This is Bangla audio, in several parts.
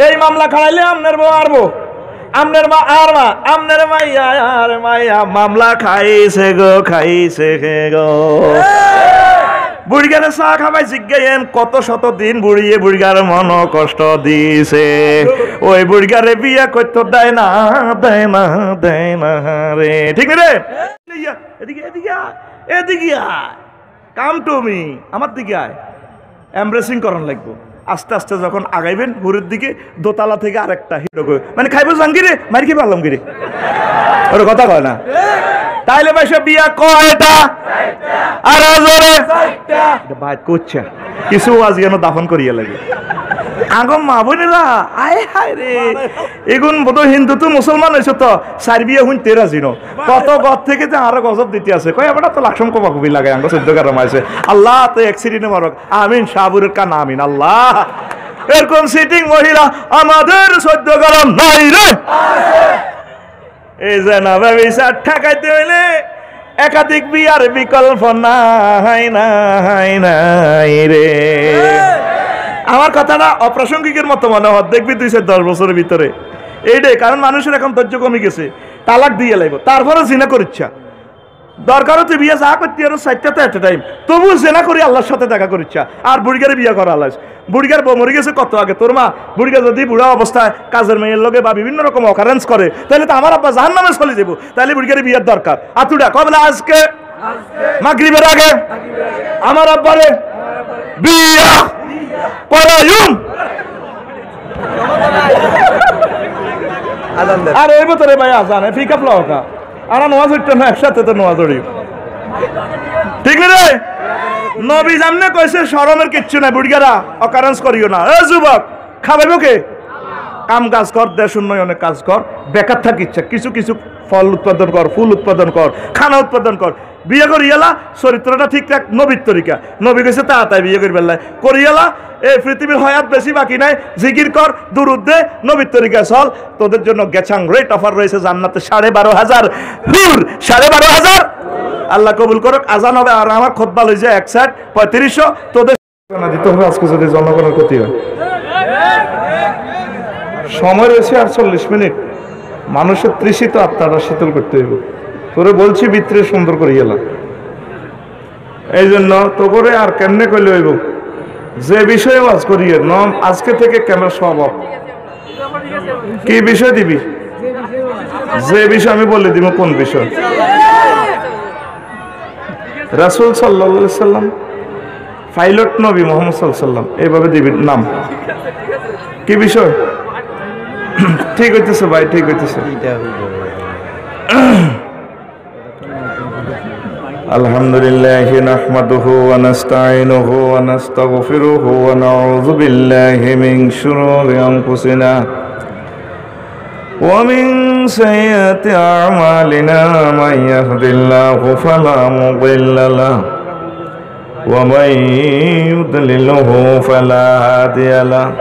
এই মামলা খাড়াইলে আমনের বউ আরবো, আমনের মা আর মা, আমনের মাইয়া আর মাইয়া মামলা খাইছে গো। বুড়িগারে চা খাবাই জিজ্ঞাসেন কত শত দিন বুড়িয়ে বুড়িগার মন কষ্ট দিছে, ওই বুড়িগারে বিয়া করতে দেয় না রে, ঠিক রে? এদিকে কাম টু মি, আমার দিকে আয়, এমব্রেসিং করন লাগবো। আস্তে আস্তে যখন আগাইবেন হুরের দিকে, দোতলা থেকে আরেকটা হিরো মানে খাইবো জাঙ্গিরে মারি কি পারলাম গিরে, ওর কথা কয় না। তাইলে ভাই সব বিয়া কয়টা? আর আজরে ভাই করছে কিছু আজ যেন দাফন করিয়া লাগে। আগম মা বোনেরা আয় হায় রে, এগুন বোধ হিন্দু তো মুসলমান হয়েছে তো সার বিয়ে হুন তেরা জিনো কত গদ থেকে যে আরো গজব দিতে আছে, কয় এবার তো লাকসম কবা কবি লাগে আঙ্গ চোদ্দ কারণ আছে। আল্লাহ তো অ্যাক্সিডেন্টে মারক, আমিন শাহবুরের কান আমিন। আল্লাহ এরকম সিটিং মহিলা আমাদের চোদ্দ কারণ নাই রে। এই যে না ব্যবসার ঠেকাইতে হইলে একাধিক বিয়ার বিকল্প নাই রে। আমার কথাটা অপ্রাসঙ্গিকের মতো মনে হয়, দেখবি 2-10 বছরের ভিতরে এইটাই। কারণ মানুষের এখন ধৈর্য কমে গেছে, তালাক দিয়ে লাইব, তারপরে জিনা করিচ্ছা দরকারও তুই বিয়ে যা করতে আরো 4টা একটা টাইম, তবু জেনা করি আল্লাহর সাথে দেখা করিচ্ছা। আর বুড়িগারে বিয়ে করা আল্লাহ, বুড়িগার বউ মরে গেছে কত আগে। তোর মা বুড়িগা যদি বুড়া অবস্থায় কাজের মেয়ের লগে বা বিভিন্ন রকম অকারেন্স করে, তাহলে তো আমার আব্বা জাহান্নামে চলে যাবো। তাহলে বুড়িগারে বিয়ের দরকার। আতুডা কবলা আজকে মাগরিবের আগে আমার আব্বারে বিয়া করায়ুম। আর এই ভিতরে ভাই আজান ফিকা ফ্লাওকা আর নোয়াজ হইতো না, একসাথে তো নোয়াজ হই, ঠিক রে? নবী জামনে কইছে শরমের কিচ্ছু নাই, বুড়িগারা অকারেন্স করিও না। এ যুবক খাবাইব কে? কাম কাজ কর, দেশ উন্নয়নের কাজ কর, বেকার থাকিচ্ছে কিছু কিছু ফল উৎপাদন কর, ফুল উৎপাদন কর, খানা উৎপাদন কর, বিয়ে করিয়ালা চরিত্রটা ঠিক রাখ, নবীর তরিকা। নবী কইছে তাড়াতাড়ি বিয়ে করি বেলায় করিয়ালা, এই পৃথিবীর হয়াত বেশি বাকি নাই, জিকির কর, দুরূদ দে, নবীর তরিকা চল, তোদের জন্য গেছাং রেট অফার রয়েছে জান্নাতে 12,500 নূর, 12,500। আল্লাহ কবুল করুক। আজান হবে আর আমার খুতবা লই যায় 1 সাইড 3500 তোদের না দিতে হবে আজকে যদি জনগণের ক্ষতি হয়। সময় রয়েছে আর 40 মিনিট, মানুষের তৃষিত আত্মাটা শীতল করতে হইব। তোরে বলছি ভিতরে সুন্দর করে গেলাম, এই জন্য তো করে আর কেমনে কইলে হইব যে বিষয়ে ওয়াজ করিয়ে নম আজকে থেকে ক্যামেরা সব অফ। কি বিষয় দিবি? যে বিষয় আমি বলে দিব। কোন বিষয়? রাসূল সাল্লাল্লাহু আলাইহি সাল্লাম, পাইলট নবী মুহাম্মদ সাল্লাল্লাহু আলাইহি সাল্লাম, এইভাবে দিবি নাম। কি বিষয়? ঠিক হইতেছে ভাই, ঠিক হইতেছে। আলহামদুলিল্লাহ নাহমাদুহু ওয়া নাস্তাঈনুহু ওয়া নাস্তাগফিরুহু ওয়া নাউযু বিল্লাহি মিন শুরুরি আনফুসিনা ওয়া মিন সাইয়্যাতি আ'মালিনা মান ইয়াহদিল্লাহু ফালা মুদিল্লা লাহু ওয়া মান ইউদ্লিলহু ফালা হাদিয়া লাহু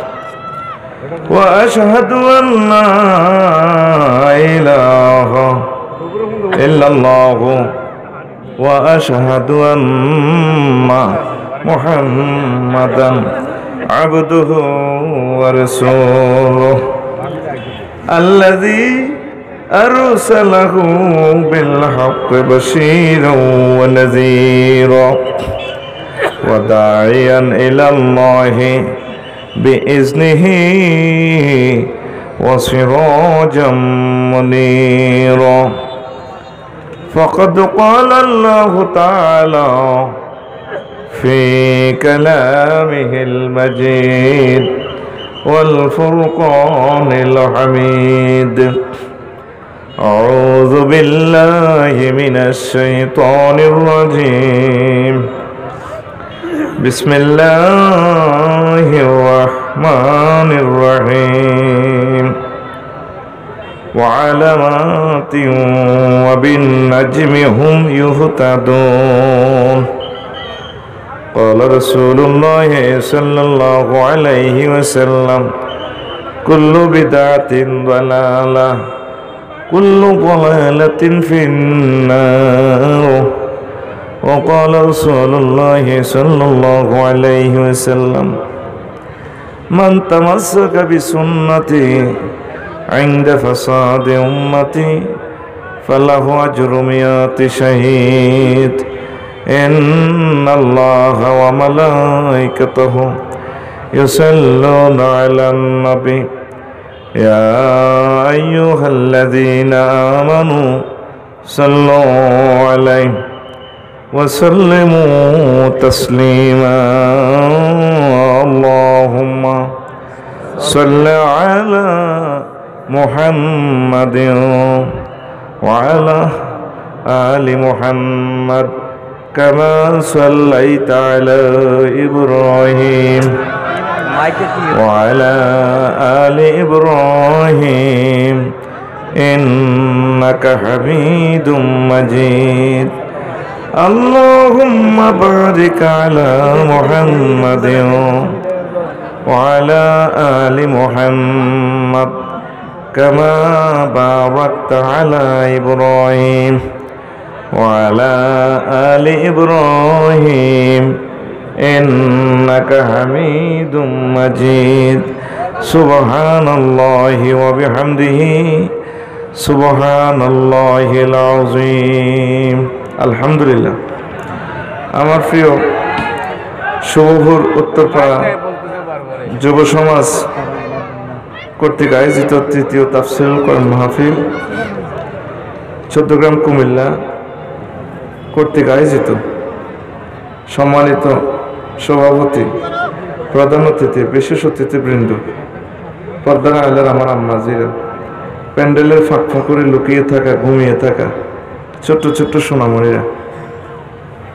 ওয়া আশহাদু আন লা ইলাহা ইল্লাল্লাহু ওয়া আশহাদু আন্না মুহাম্মাদান আবদুহু ওয়া রাসূলুহু আল্লাযী আরসালাহু বিল হাক্কি বাশীরান ওয়া নাযীরা ওয়া দাঈয়ান ইলাল্লাহি বিইজনিহি ওয়া সিরাজাম মুনীরা। فقد قال الله تعالى في كلامه المجيد والفرقان الحميد أعوذ بالله من الشيطان الرجيم بسم الله الرحمن الرحيم وعلامات وبالنجم هم يهتدون قال رسول الله صلى الله عليه وسلم كل بدعة ضلالة كل ضلالة في النار وقال رسول الله صلى الله عليه وسلم من تمسك بسنتي عند فساد أمتي فله أجر 100 شهيد إن الله وملائكته يصلون على النبي يا أيها الذين آمنوا صلوا عليه وسلموا تسليما اللهم صل على محمد وعلى آل محمد كما صليت على إبراهيم وعلى آل إبراهيم إنك حميد مجيد اللهم بارك على محمد وعلى آل محمد كما باركت على إبراهيم وعلى آل إبراهيم إنك حميد مجيد سبحان الله وبحمده سبحان الله العظيم আলহামদুলিল্লাহ। আমার প্রিয় শুভপুর উত্তরপাড়া যুব সমাজ কর্তৃক আয়োজিত তৃতীয় তাফসীরুল কোরআন মাহফিল চট্টগ্রাম কুমিল্লা কর্তৃক আয়োজিত সম্মানিত সভাপতি, প্রধান অতিথি, বিশেষ অতিথিবৃন্দ, পর্দার আলের আমার আম্মাজিরা, প্যান্ডেলের ফাঁক করে লুকিয়ে থাকা, ঘুমিয়ে থাকা ছোট্ট ছোট্ট সোনামণিরা,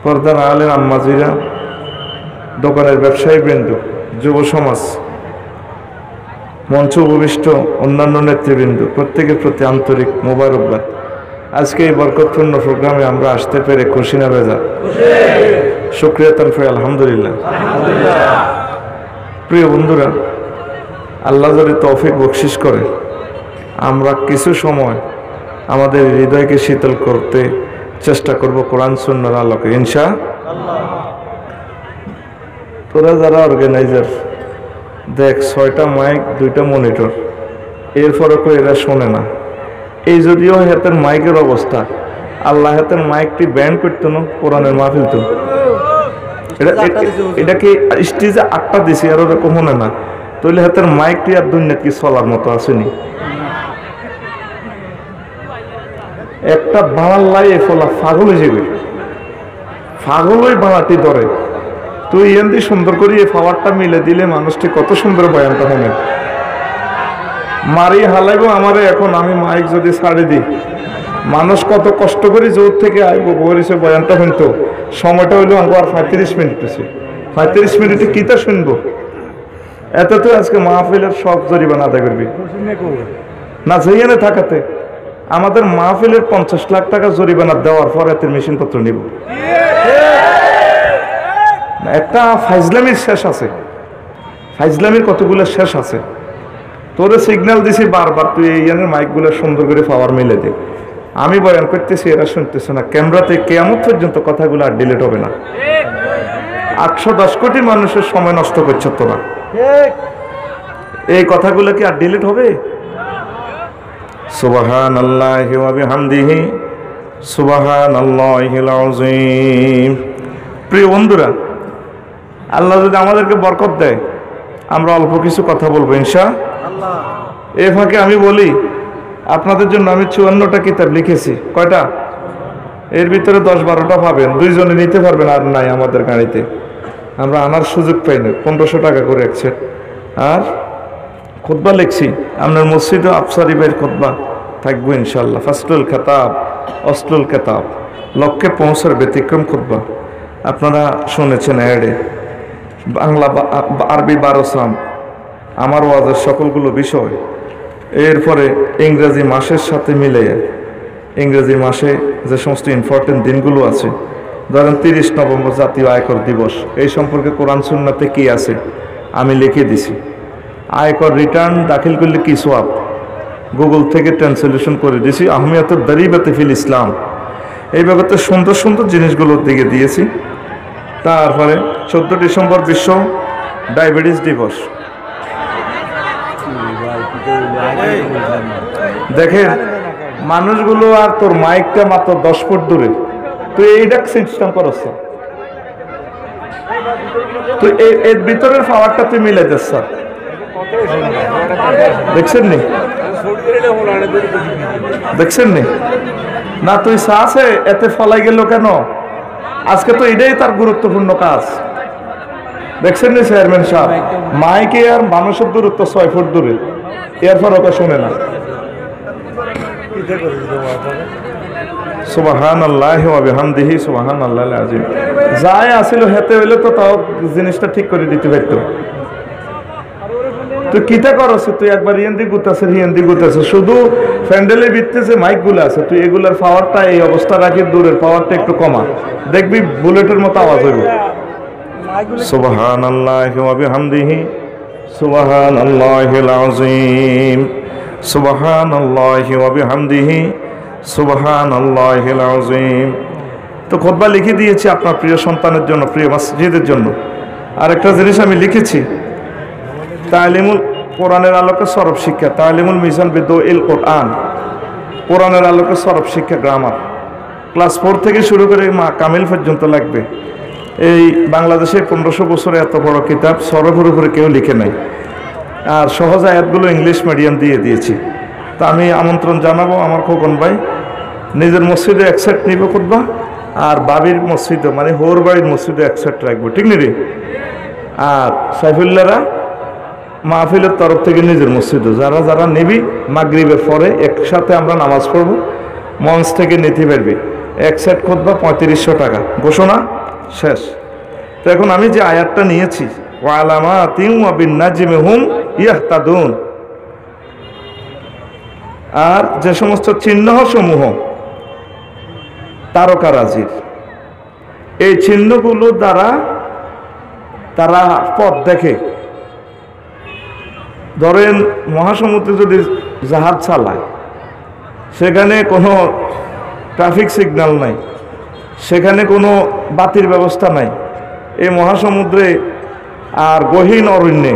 পর্দার আলের আম্মাজিরা, দোকানের ব্যবসায়ী বৃন্দ, যুব সমাজ, মঞ্চ উপবিষ্ট অন্যান্য নেতৃবৃন্দ, প্রত্যেকের প্রতি আন্তরিক মোবারকবাদ। আজকে এই বরকতপূর্ণ প্রোগ্রামে আমরা আসতে পেরে খুশি না বেজা? শুকরিয়া তানফি আলহামদুলিল্লাহ। প্রিয় বন্ধুরা, আল্লাহ যদি তৌফিক বকশিশ করে আমরা কিছু সময় আমাদের হৃদয়কে শীতল করতে চেষ্টা করব কোরআন সুন্নাহর আলোকে ইনশাআল্লাহ। তোরা যারা অর্গানাইজার, দেখ 6টা মাইক 2টা মনিটর, এরপরে কেউ এরা শোনে না। এই যদিও হাতের মাইকের অবস্থা, আল্লাহ হাতের মাইকটি ব্যান্ড করতো না, কোরআনের মাহফিল তো এটা কি স্টেজে 8টা দিছি আর ওরা কমনে না, তাহলে হাতের মাইকটি আর দুনিয়া কি চলার মতো আসেনি। একটা বাড়ার লাই ফলা পাগল হয়ে যাবে, পাগল ওই বাড়াটি ধরে। তুই এমনি সুন্দর করে এই পাওয়ারটা মিলে দিলে মানুষটি কত সুন্দর বয়ানটা হবে। মারি হালাইব আমারে এখন, আমি মাইক যদি ছাড়ে দিই মানুষ কত কষ্ট করে জোর থেকে আইব বরিছে বয়ানটা শুনতো। সময়টা হইলো আমাকে আর 35 মিনিট আছে, 35 মিনিটে কিতা শুনবো? এত তো আজকে মাহফিলের সব জরিমানা আদায় করবি না, যেখানে থাকাতে আমাদের মাহফিলের 50 লাখ টাকা জরিমানা দেওয়ার পর এত মেশিন পত্র নিব। একটা ফাইজলামির শেষ আছে, ফাইজলামির কতগুলো শেষ আছে। তোরে সিগন্যাল দিছি বারবার, তুই এই মাইকগুলো সুন্দর করে পাওয়ার মিলে দে। আমি বয়ান করতেছি, এরা শুনতেছে না। ক্যামেরাতে কিয়ামত পর্যন্ত কথাগুলো আর ডিলিট হবে না। 810 কোটি মানুষের সময় নষ্ট করছে তোরা, এই কথাগুলো কি আর ডিলিট হবে? সুবহানাল্লাহি ওয়া বিহামদিহি সুবহানাল্লাহিল আযীম। প্রিয় বন্ধুরা, আল্লাহ যদি আমাদেরকে বরকত দেয় আমরা অল্প কিছু কথা বলবো ইনশাআল্লাহ। এই ফাঁকে আমি বলি, আপনাদের জন্য আমি 54টা কিতাব লিখেছি। কয়টা? এর ভিতরে 10-12টা পাবেন, 2 জনে নিতে পারবেন, আর নাই আমাদের গাড়িতে। আমরা আনার সুযোগ পাই না, 1500 টাকা করে এক সেট। আর খুতবা লিখছি, আপনার মসজিদে আফসারি ভাইয়ের খুতবা থাকবো ইনশাআল্লাহ। ফাসলুল খেতাব অসলুল খেতাব, লক্ষ্যে পৌঁছার ব্যতিক্রম খুতবা। আপনারা শুনেছেন অ্যাডে, বাংলা আরবি 12 সাম, আমার ওয়াজের সকলগুলো বিষয়। এরপরে ইংরেজি মাসের সাথে মিলে, ইংরেজি মাসে যে সমস্ত ইম্পর্টেন্ট দিনগুলো আছে, ধরেন 30 নভেম্বর জাতীয় আয়কর দিবস, এই সম্পর্কে কোরআন সুন্নাতে কি আছে আমি লিখে দিছি। আয়কর রিটার্ন দাখিল করলে কি সওয়াব, গুগল থেকে ট্রান্সলেশন করে দিয়েছি। আহমিয়াতুদ দারিবাতে ফিল ইসলাম, এই ব্যাপারে সুন্দর সুন্দর জিনিসগুলোর দিকে দিয়েছি। তারপরে 14 ডিসেম্বর বিশ্ব ডায়াবেটিস দিবস, দেখেন মানুষগুলো আর তোর মাইকটা মাত্র 10 ফুট দূরে, তুই এইটা সিস্টেম করছ, তুই এর ভিতরের পাওয়ারটা তুই মিলে দিচ্ছ, দেখছেন নি? দেখছেন নি না? তুই সাহসে এতে ফলাই গেল কেন? আজকে তো এটাই তার গুরুত্বপূর্ণ কাজ। দেখছেন নি চেয়ারম্যান সাহেব, মাইকে আর মানুষের দূরত্ব 6 ফুট দূরে, এরপর ওকে শুনে না। সুবহানাল্লাহি ওয়া বিহামদিহি সুবহানাল্লাহিল আযীম। যাই আসিল হেতে হইলে তো তাও জিনিসটা ঠিক করে দিতে পারতো। তুই কিটা করছ? তুই একবার হিন্দি গুতাছে, শুধু প্যান্ডেলের ভিতরে যে মাইকগুলো আছে তুই এগুলার পাওয়ারটা এই অবস্থা রাখি, দূরের পাওয়ারটা একটু কমা, দেখবি বুলেটের মতো আওয়াজ হইবে। সুবহানাল্লাহি ওয়া বিহামদিহি সুবহানাল্লাহিল আযীম, সুবহানাল্লাহি ওয়া বিহামদিহি সুবহানাল্লাহিল আযীম। তো খুতবা লিখে দিয়েছি আপনার প্রিয় সন্তানের জন্য, প্রিয় মসজিদের জন্য। আরেকটা জিনিস আমি লিখেছি, তালিমুল কোরআনের আলোকে সরব শিক্ষা, তালিমুল মিজান বিদুইল কোরআন, কোরআনের আলোকে সরব শিক্ষা গ্রামার, ক্লাস 4 থেকে শুরু করে মা কামিল পর্যন্ত লাগবে। এই বাংলাদেশে 1500 বছরে এত বড় কিতাব সরফের উপরে কেউ লিখে নাই, আর সহজ আয়াতগুলো ইংলিশ মিডিয়াম দিয়ে দিয়েছি। তা আমি আমন্ত্রণ জানাবো আমার খোকন ভাই নিজের মসজিদে এক সেট নিবে খুতবা, আর বাবির মসজিদে মানে হোর বাড়ির মসজিদে এক সেট রাখবো, ঠিক নি রে? আর সাইফুল্লাহরা মাহফিলের তরফ থেকে নিজের মসজিদে যারা যারা নিবি মাগরিবের পরে একসাথে আমরা নামাজ পড়বো, মঞ্চ থেকে নিতে পারবি। এক সেট খুতবা 3500 টাকা, ঘোষণা শেষ। তো এখন আমি যে আয়াতটা নিয়েছি, ওয়া আলামাতিন ওয়া বিন নাজমি হুম ইয়াহতাদুন, আর যে সমস্ত চিহ্ন সমূহ তারকারাজির, এই চিহ্নগুলো দ্বারা তারা পথ দেখে। ধরেন মহাসমুদ্রে যদি জাহাজ চালায়, সেখানে কোনো ট্রাফিক সিগন্যাল নাই, সেখানে কোনো বাতির ব্যবস্থা নাই, এই মহাসমুদ্রে আর গহীন অরণ্যে,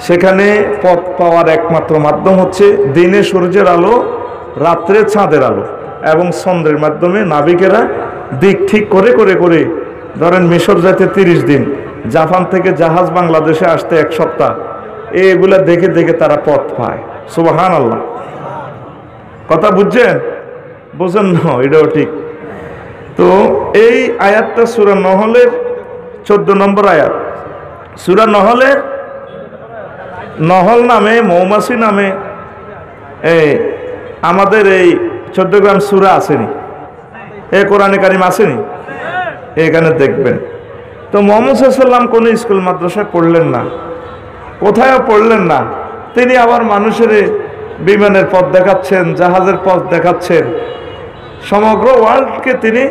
সেখানে পথ পাওয়ার একমাত্র মাধ্যম হচ্ছে দিনে সূর্যের আলো, রাত্রে চাঁদের আলো এবং চন্দ্রের মাধ্যমে নাবিকেরা দিক ঠিক করে করে করে, ধরেন মিশর যাইতে 30 দিন, জাপান থেকে জাহাজ বাংলাদেশে আসতে 1 সপ্তাহ, এগুলা দেখে দেখে তারা পথ পায়। সুবহানাল্লাহ, কথা বুঝছেন? বুঝেন না? এটাও ঠিক। তো এই আয়াতটা সূরা নহলের 14 নম্বর আয়াত। সূরা নহলের, নহল নামে মৌমাছি নামে আমাদের এই 14 গ্রাম সূরা আসেনি, এ কোরআনে কারিম আসেনি, এখানে দেখবেন। তো মুহাম্মদ সাল্লাল্লাহু আলাইহি ওয়াসাল্লাম কোনো স্কুল মাদ্রাসায় পড়লেন না, কোথায়ও পড়লেন না, তিনি আবার মানুষের বিমানের পথ দেখাচ্ছেন, জাহাজের পথ দেখাচ্ছেন, সমগ্র ওয়ার্ল্ডকে তিনি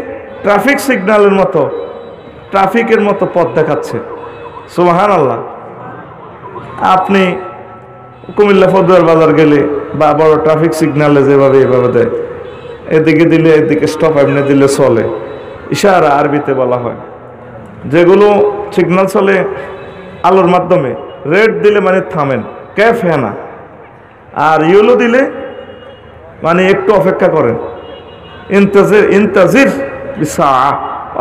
ট্রাফিক সিগন্যালের মতো, ট্রাফিকের মতো পথ দেখাচ্ছেন। সুবহানাল্লাহ। আপনি কুমিল্লা ফদুয়ার বাজার গেলে বা বড় ট্রাফিক সিগন্যালে যেভাবে এভাবে দেয়, এদিকে দিলে এদিকে স্টপ, এমনি দিলে চলে, ইশারা আরবিতে বলা হয়। যেগুলো সিগন্যাল চলে আলোর মাধ্যমে, রেড দিলে মানে থামেন, ক্যাফ হ্যাঁ না, আর ইয়েলো দিলে মানে একটু অপেক্ষা করেন, ইন্তাজির বিসাআ,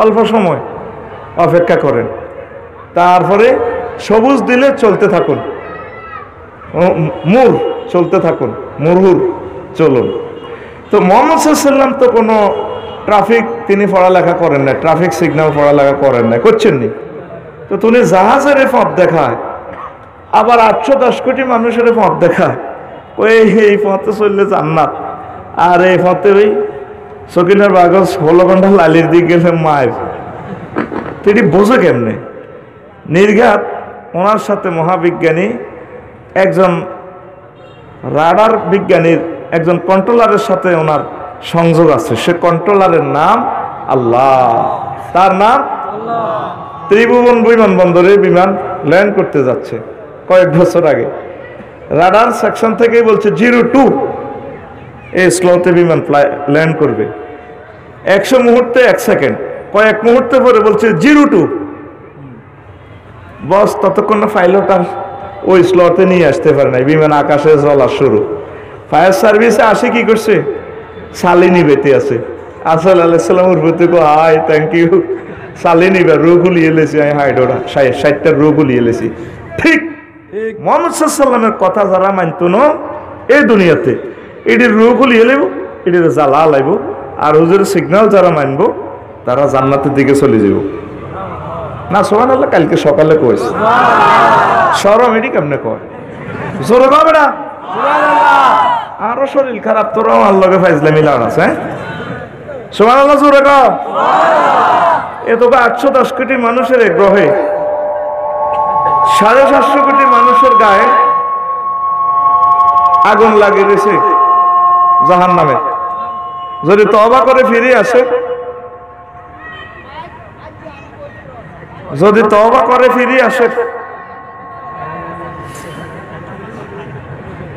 অল্প সময় অপেক্ষা করেন। তারপরে সবুজ দিলে চলতে থাকুন, মুর চলতে থাকুন, মুরহুর চলুন। তো মুহাম্মদ সাল্লাল্লাহু আলাইহি ওয়াসাল্লাম তো কোনো ট্রাফিক তিনি পড়ালেখা করেন না, ট্রাফিক সিগন্যাল পড়ালেখা করেন না, করছেন নি। তো তিনি জাহাজের পথ দেখায়, আবার 810 কোটি মানুষের পথ দেখায়, ওই এই পথে চললে জান্নাত, আর এই পথে ওই সকিনার বাগজ 16 ঘন্টা লালির দিক গেলে মায়ের। তিনি বোঝে কেমনে? নির্ঘাত ওনার সাথে মহাবিজ্ঞানী একজন রাডার বিজ্ঞানীর একজন কন্ট্রোলারের সাথে ওনার সংযোগ আছে, সে কন্ট্রোলারের নাম আল্লাহ, তার নাম আল্লাহ। ত্রিভুবন বিমানবন্দরে বিমান ল্যান্ড করতে যাচ্ছে কয়েক বছর আগে, রাডার সেকশন থেকেই বলছে 02 এই স্লোতে বিমান ল্যান্ড করবে, 100 মুহূর্তে 1 সেকেন্ড, কয়েক মুহূর্তে পরে বলছে 02। বস ততক্ষণ না পাইলট আর ওই স্লটে নিয়ে আসতে পারে নাই, বিমান আকাশে চলা শুরু। ফায়ার সার্ভিসে আসে কি করছে, শালিনী বেতে আছে। আসল আলাইসাল্লাম উর্বর থেকে হাই থ্যাংক ইউ শালিনী বে রোগ গুলিয়ে লেছি আমি হাইডোরা 60টা রোগ গুলিয়ে লেছি। ঠিক মুহাম্মদ সাল্লাল্লাহু কথা যারা মানত না এই দুনিয়াতে এটির রোগ গুলিয়ে লেব, এটির জ্বালা লাইব, আর হুজুরের সিগন্যাল যারা মানবো তারা জান্নাতের দিকে চলে যাব না। সুবহানাল্লাহ কালকে সকালে কইছে শরম এটি কেমনে কয় জোরে কবে না আরো শরীর খারাপ, তোরা আমার লগে ফাইজলামি লাগান আছে। সুবহানাল্লাহ জোরে কও। এত 810 কোটি মানুষের গ্রহে 750 কোটি মানুষের গায়ে আগুন লাগিয়ে দিয়েছে জাহান্নামে। যদি তওবা করে ফিরে আসে, যদি তওবা করে ফিরে আসে,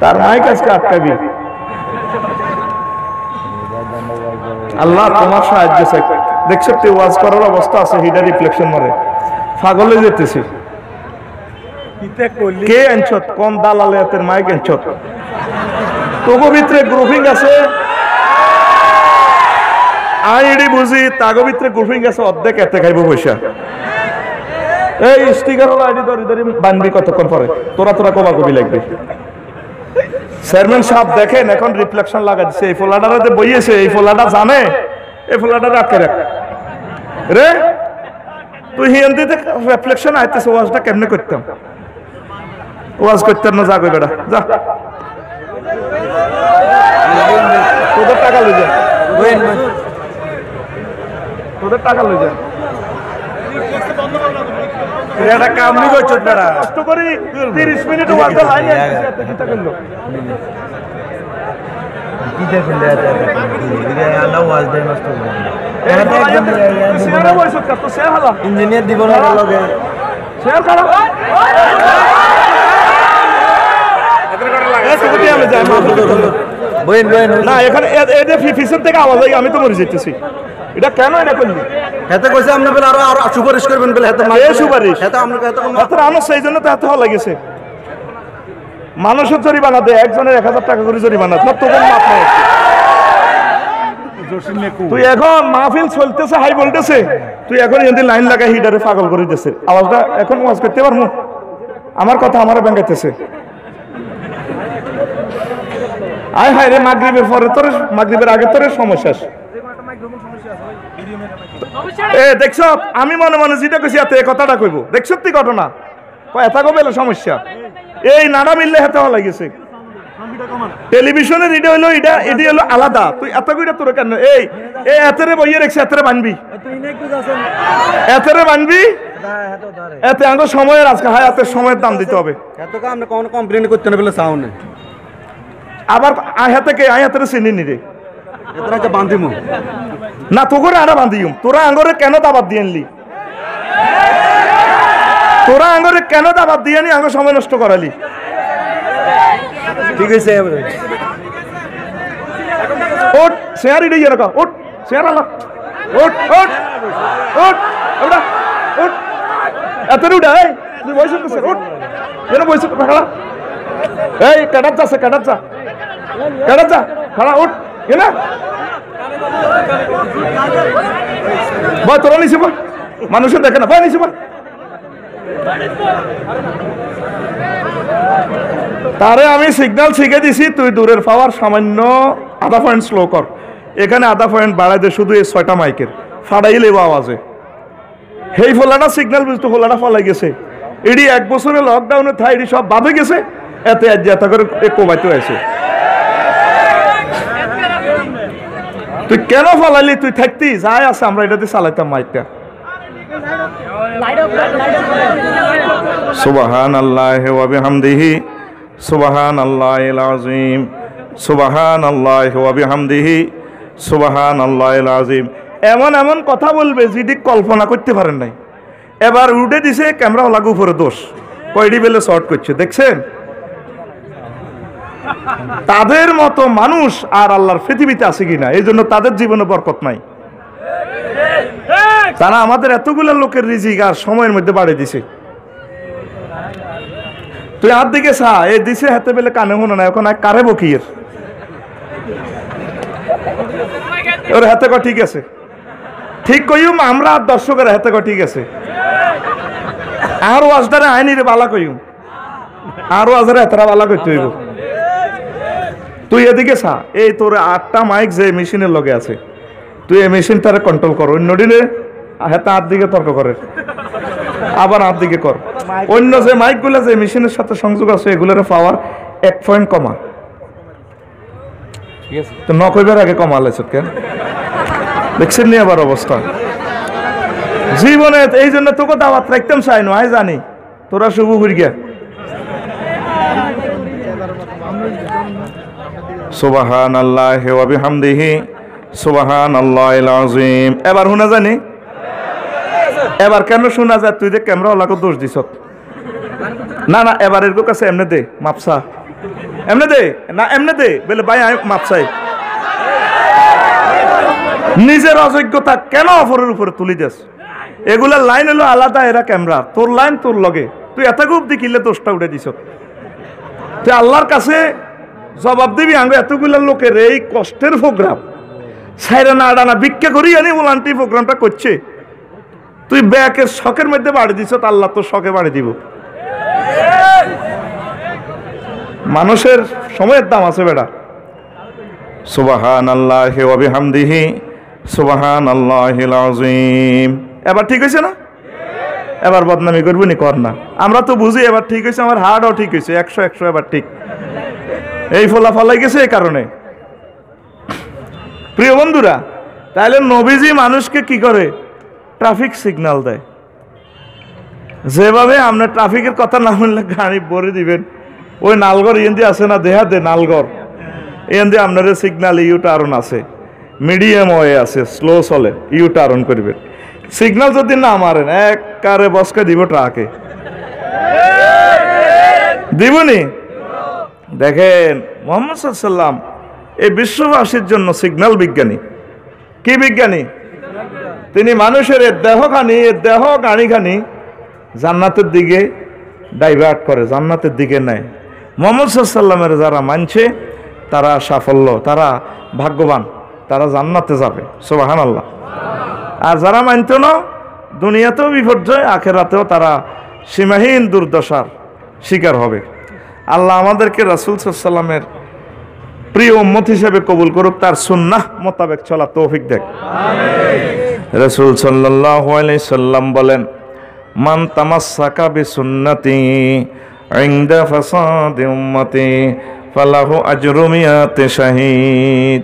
তার মাইক আজকে আটকাবি। আল্লাহ তোমার সাহায্য চাই। দেখছো তুই ওয়াজ করার অবস্থা আছে, হিডা রিফ্লেকশন মারে পাগলে যেতেছি। কে আনছত, কোন দালালে হাতের মাইক আনছত? তবু ভিতরে গ্রুপিং আছে, আইডি বুঝি তাগো ভিতরে গ্রুপিং আছে, অর্ধেক এতে খাইব পয়সা। এই স্টিকার হলো আইডি ধরি ধরি বানবি কতক্ষণ পরে, তোরা তোরা কবা কবি লাগবে। চেয়ারম্যান সাহেব দেখেন এখন রিফ্লেকশন লাগা দিচ্ছে, এই ফোলাডারে বইয়েছে, এই ফোলাডা জানে এই ফোলাডারে আটকে রাখ রে। তুই হিন্দিতে রিফ্লেকশন আইতেছে, ওয়াজটা কেমনে করতাম? ওয়াজ করতাম না, যা কই বেটা যা, তোদের টাকা লই যা, তোদের টাকা লই যা। এটা কাম নি করছ বেটা, কষ্ট করি 30 মিনিট ওয়াজটা লাইন আইছে, এত চিন্তা করলো কি দেখেন এটা আল্লাহ ওয়াজ দেয় নষ্ট করে। এটা একদম সিয়ারা বয়স কত শেয়ার হলো, ইঞ্জিনিয়ার দিব না লগে শেয়ার করো। না এখানে পিছন থেকে আওয়াজ হয়, আমি তো মরে যেতেছি। এটা কেন এটা করলি? এত কইছে আপনি বলে আরো আরো সুপারিশ করবেন বলে, এত এই সুপারিশ এত আপনাকে এত আনো, সেই জন্য তো এত হওয়া লাগেছে। মানুষের জরিমানা দেয়, একজনের 1000 টাকা করে জরিমানা, না তোদের মাপ নাই। তুই এখন মাহফিল চলতেছে, হাই বলতেছে, তুই এখন এদিন লাইন লাগাই হিটারে পাগল করে দিতেছে। আওয়াজটা এখন ওয়াজ করতে পারবো? আমার কথা আমার ব্যাঙ্গাইতেছে। আয় হায় রে, মাগরিবের পরে তোর, মাগরিবের আগে তোর সমস্যা। এ দেখছ, আমি মনে মনে যেটা কইছি এত এই কথাটা কইব, দেখছ তুই ঘটনা এত কবে সমস্যা। এই নাড়া মিললে হাতে হওয়া লাগেছে। টেলিভিশনের এটা হইলো, এটা এটি হলো আলাদা। তুই এত কইটা তোর কেন এই এতরে বইয়ে রেখছে, এতরে বানবি, এতরে বানবি, এতে আঙ্গ সময়ের আজকে হায় এত সময়ের দাম দিতে হবে। এত আমরা কোন কমপ্লেইন করতে না বলে চাও না, আবার আয় থেকে আয় হাতের চিনি নি রে বান্ধিম না, তো করে আনা বান্ধিম। তোরা আঙ্গরে কেন দাবাত দিয়ে আনলি? তোরা আঙ্গরে কেন দাবাত দিয়ে আনি? আঙ্গ সময় নষ্ট করালি। ঠিক আছে, ওট শেয়ার ইডে ইয়ে রাখা, ওট শেয়ার আলা, ওট ওট ওট ওটা ওট এত উঠা। এই তুই বয়স করছিস, ওট কেন বয়স খাড়া? এই কাটাত যাচ্ছে, কাটাত যা, কাটাত যা, খাড়া ওট কেনা ভাই, তোরা নিছি বল, মানুষের দেখে না ভাই, নিছি বল। তারে আমি সিগন্যাল শিখে দিছি, তুই দূরের পাওয়ার সামান্য আধা পয়েন্ট স্লো কর। এখানে আধা পয়েন্ট বাড়াই দে, শুধু এই 6টা মাইকের ফাড়াই লেব আওয়াজে। সেই ফোলাটা সিগন্যাল বুঝতো, ফোলাটা ফলাই গেছে। এডি 1 বছরে লকডাউনে থাই এডি সব বাধে গেছে, এতে আজ এত করে কমাইতে হয়েছে। তুই কেন ফলাইলি? তুই থাকতি যাই আছে, আমরা এটাতে চালাইতাম মাইকটা। সুবহানাল্লাহি ওয়া বিহামদিহি সুবহানাল্লাহিল আযীম সুবহানাল্লাহি ওয়া বিহামদিহি সুবহানাল্লাহিল আযীম। এমন এমন কথা বলবে যেটি কল্পনা করতে পারেন নাই। এবার উঠে দিছে ক্যামেরা লাগু উপরে দোষ, কয়ডি বেলে শর্ট করছে, দেখছেন? তাদের মতো মানুষ আর আল্লাহর পৃথিবীতে আছে কিনা, এই জন্য তাদের জীবনে বরকত নাই। তারা আমাদের এতগুলো লোকের রিজিক আর সময়ের মধ্যে বাড়িয়ে দিছে। তুই হাত দিকে চা, এই দিছে হাতে পেলে কানে শোনা না, এখন কারে বকির ওর হাতে ক ঠিক আছে, ঠিক কইম আমরা আর দর্শকের হাতে ক ঠিক আছে, আর ওয়াজদারে আইনি রে বালা কইম, আর ওয়াজরে হাতরা বালা করতে হইব। তুই এদিকে চা, এই তোর 8টা মাইক যে মেশিনের লগে আছে, তুই এই মেশিনটারে কন্ট্রোল কর, অন্য দিনে হাতে হাত দিকে তর্ক করে, আবার হাত দিকে কর। অন্য যে মাইকগুলো যে মেশিনের সাথে সংযোগ আছে এগুলোর পাওয়ার 1 পয়েন্ট কমা, তো ন কইবার আগে কমালে কেন দেখছেন নি আবার অবস্থা জীবনে। এই জন্য তোকে দাওয়াত রাখতাম চাই না, জানি তোরা শুভ হয়ে গিয়া। সুবহানাল্লাহি ওয়া বিহামদিহি সুবহানাল্লাহিল আযীম। এবার শোনা জানি, এবার কেন শোনা যায়? তুই যে ক্যামেরা ওলাকে দোষ দিছ না, না এবার এর কাছে এমনে দে মাপসা, এমনে দে না, এমনে দে বলে ভাই আমি মাপসাই। নিজের অযোগ্যতা কেন অপরের উপরে তুলি দেস? এগুলার লাইন হলো আলাদা, এরা ক্যামেরা, তোর লাইন তোর লগে, তুই এত খুব দেখিলে দোষটা উঠে দিছ। তুই আল্লাহর কাছে জবাব দিবি। আঙ্গ এতগুলা লোকের এই কষ্টের প্রোগ্রাম সাইরা না ডানা ভিক্ষা করি আনি ভলান্টি প্রোগ্রামটা করছে, তুই ব্যাকের শখের মধ্যে বাড়ি দিছ, আল্লাহ তোর শখে বাড়ি দিব। মানুষের সময়ের দাম আছে বেটা। সুবহানাল্লাহি ওয়া বিহামদিহি সুবহানাল্লাহিল আযীম। এবার ঠিক হইছে না? এবার বদনামি করবি নি, কর না। আমরা তো বুঝি এবার ঠিক হইছে, আমার হার্টও ঠিক হইছে, 100 এবার ঠিক। এই ফলাফলাই গেছে এই কারণে। প্রিয় বন্ধুরা, তাহলে নবীজি মানুষকে কি করে? ট্রাফিক সিগন্যাল দেয়। যেভাবে আপনি ট্রাফিকের কথা না শুনলে গাড়ি ভরে দিবেন, ওই নালগড় ইয়েন্দি আছে না, দেহাতে নালগড় ইয়েন্দি আপনার সিগন্যাল ইউ টার্ন আছে, মিডিয়াম ওয়ে আছে, স্লো চলে, ইউ টার্ন করবেন। সিগন্যাল যদি না মারেন এক কারে বসকে দিব ট্রাকে, দিবনি? দেখেন মুহাম্মদ সাল্লাল্লাহু আলাইহি ওয়াসাল্লাম এই বিশ্ববাসীর জন্য সিগন্যাল বিজ্ঞানী। কি বিজ্ঞানী? তিনি মানুষের দেহখানি, দেহ গাড়িখানি জান্নাতের দিকে ডাইভার্ট করে, জান্নাতের দিকে নেয়। মুহাম্মদ সাল্লাল্লাহু আলাইহি ওয়াসাল্লামের যারা মানছে তারা সাফল্য, তারা ভাগ্যবান, তারা জান্নাতে যাবে। সুবহানাল্লাহ। আর যারা মানত না, দুনিয়াতেও বিপর্যয়, আখিরাতেও তারা সীমাহীন দুর্দশার শিকার হবে। আল্লাহ আমাদেরকে রাসূল সাল্লাল্লাহু আলাইহি ওয়াসাল্লামের প্রিয় উম্মত হিসেবে কবুল করুক, তার সুন্নাহ মোতাবেক চলার তৌফিক দেখ। রাসূল সাল্লাল্লাহু আলাইহি সাল্লাম বলেন, মান তামাসসাকা বিসুন্নতি ইনদা ফাসাদি উম্মতি ফালাহু আজরু মিয়াতি শাহীদ।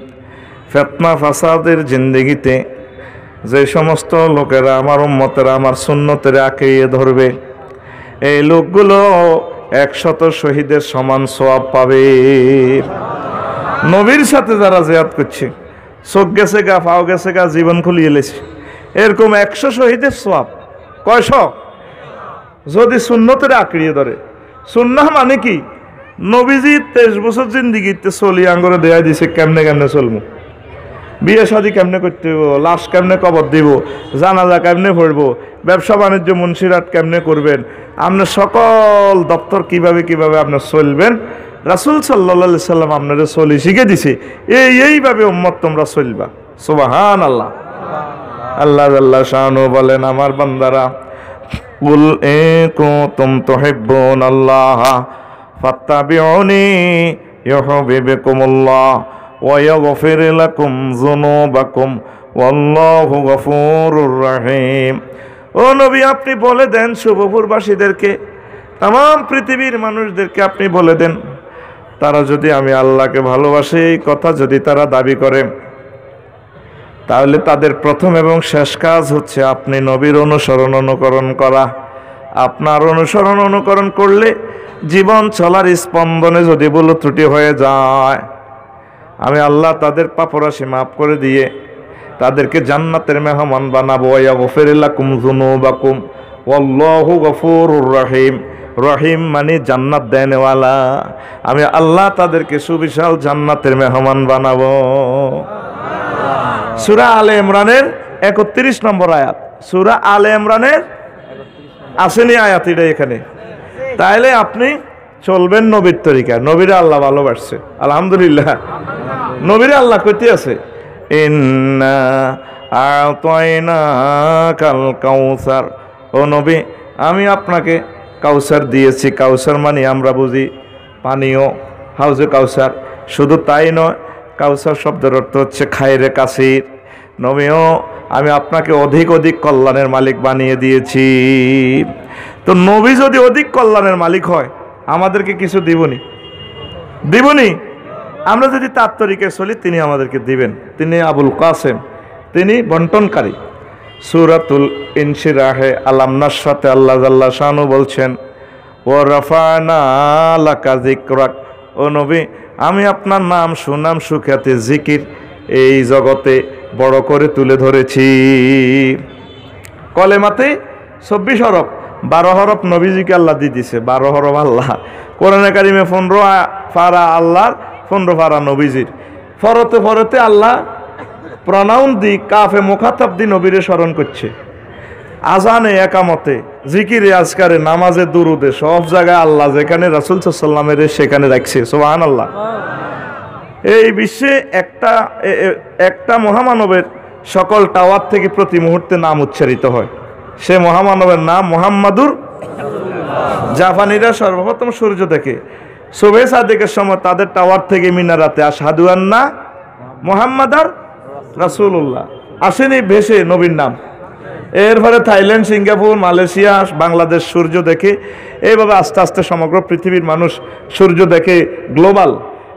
ফিতনা ফাসাদের জিন্দেগিতে যে সমস্ত লোকেরা আমার উম্মতেরা আমার সুন্নতের আঁকড়িয়ে ধরবে, এই লোকগুলো 100 শহীদের সমান সওয়াব পাবে। নবীর সাথে যারা জিয়াদ করছে, চোখ গেছে গা, পাও গেছে গা, জীবন খুলিয়ে লেছে, এরকম 100 শহীদের সওয়াব। কয়শ? যদি সুন্নতের আঁকড়িয়ে ধরে। সুন্নাহ মানে কি? নবীজি 23 বছর জিন্দিগিতে চলি আঙ্গরে দেয়া দিছে কেমনে কেমনে চলবো, বিয়ে শাদী কেমনে করতে হইব, লাশ কেমনে কবর দিব, জানাজা কেমনে পড়বো, ব্যবসা বাণিজ্য মুন্সিরাত কেমনে করবেন, আপনার সকল দপ্তর কিভাবে কিভাবে আপনার চলবেন, রাসূল সাল্লাল্লাহু আলাইহি সাল্লাম আপনারা চলি শিখে দিছে। এইভাবে উম্মত তোমরা চলবা। সুবহানাল্লাহ। আল্লাহ জাল্লা শানু বলেন, আমার বান্দারা, কুল ইন কুনতুম তুহিব্বুনাল্লাহ ফাত্তাবিউনি ইউহিব্বুকুমুল্লাহ ওয়া ইয়াগফির লাকুম যুনুবাকুম ওয়াল্লাহু গফুরুর রহিম। ও নবী, আপনি বলে দেন শুভপুরবাসীদেরকে, तमाम পৃথিবীর মানুষদেরকে আপনি বলে দেন, তারা যদি আমি আল্লাহকে ভালোবাসি এই কথা যদি তারা দাবি করে, তাহলে তাদের প্রথম এবং শেষ কাজ হচ্ছে আপনি নবীর অনুসরণ অনুকরণ করা। আপনার অনুসরণ অনুকরণ করলে জীবন চলার স্পন্দনে যদি ভুল ত্রুটি হয়ে যায়, আমি আল্লাহ তাদের পাপরাশি মাফ করে দিয়ে তাদেরকে জান্নাতের মেহমান বানাবো। ইয়াগফির লাকুম যুনুবাকুম ওয়াল্লাহু গফুরুর রহিম। রহিম মানে জান্নাত দেনওয়ালা। আমি আল্লাহ তাদেরকে সুবিশাল জান্নাতের মেহমান বানাবো। সূরা আলে ইমরানের 31 নম্বর আয়াত। সূরা আলে ইমরানের আসেনি আয়াত এটা এখানে। তাইলে আপনি চলবেন নবীর তরিকা। নবীরে আল্লাহ ভালোবাসছে, আলহামদুলিল্লাহ। নবীরে আল্লাহ কইতে আছে, ইন্না আ'তাইনাকাল কাউসার, ও নবী আমি আপনাকে কাউসার দিয়েছি। কাউসার মানে আমরা বুঝি পানীয়, হাউজে কাউসার। শুধু তাই নয়, কাউসার শব্দের অর্থ হচ্ছে খায়রে কাসির। নবীও আমি আপনাকে অধিক অধিক কল্যাণের মালিক বানিয়ে দিয়েছি। তো নবী যদি অধিক কল্যাণের মালিক হয়, আমাদেরকে কিছু দিবনি? দিবনি? আমরা যদি তার তরিকায় চলি, তিনি আমাদেরকে দিবেন। তিনি আবুল কাসেম, তিনি বন্টনকারী। সূরাতুল ইনশিরাহে আলাম নাশরাতে আল্লাহ জাল্লা শানু বলছেন, ও রাফা'না লাকা যিকরাক, ও নবী আমি আপনার নাম সুনাম সুখ্যাতি জিকির এই জগতে বড় করে তুলে ধরেছি। কলেমাতে 24 হরফ, 12 হরফ নবীজিকে আল্লাহ দিয়ে দিছে, 12 হরফ আল্লাহ। কোরআনে কারিমে 15 পারা আল্লাহর, 15 পারা নবীজির। ফরতে ফরতে আল্লাহ প্রনাউন দি কাফে মুখাতাব দি নবীরে স্মরণ করছে। আজানে, একামতে, জিকিরে, আজকারে, নামাজে, দুরুদে, সব জায়গায় আল্লাহ যেখানে রাসূল সাল্লাল্লাহু আলাইহি ওয়াসাল্লামের সেখানে রাখছে। সুবহানাল্লাহ। এই বিশ্বে একটা মহামানবের সকল টাওয়ার থেকে প্রতি মুহূর্তে নাম উচ্চারিত হয়। সে মহামানবের নাম মুহাম্মাদুর। জাপানিরা সর্বপ্রথম সূর্য দেখে সুবহে সাদেকের সময় তাদের টাওয়ার থেকে মিনারাতে আশহাদু আন্না মুহাম্মাদার রাসূলুল্লাহ আসেনি ভেসে নবীর নাম। এরপরে থাইল্যান্ড, সিঙ্গাপুর, মালয়েশিয়া, বাংলাদেশ সূর্য দেখে। এইভাবে আস্তে আস্তে সমগ্র পৃথিবীর মানুষ সূর্য দেখে। গ্লোবাল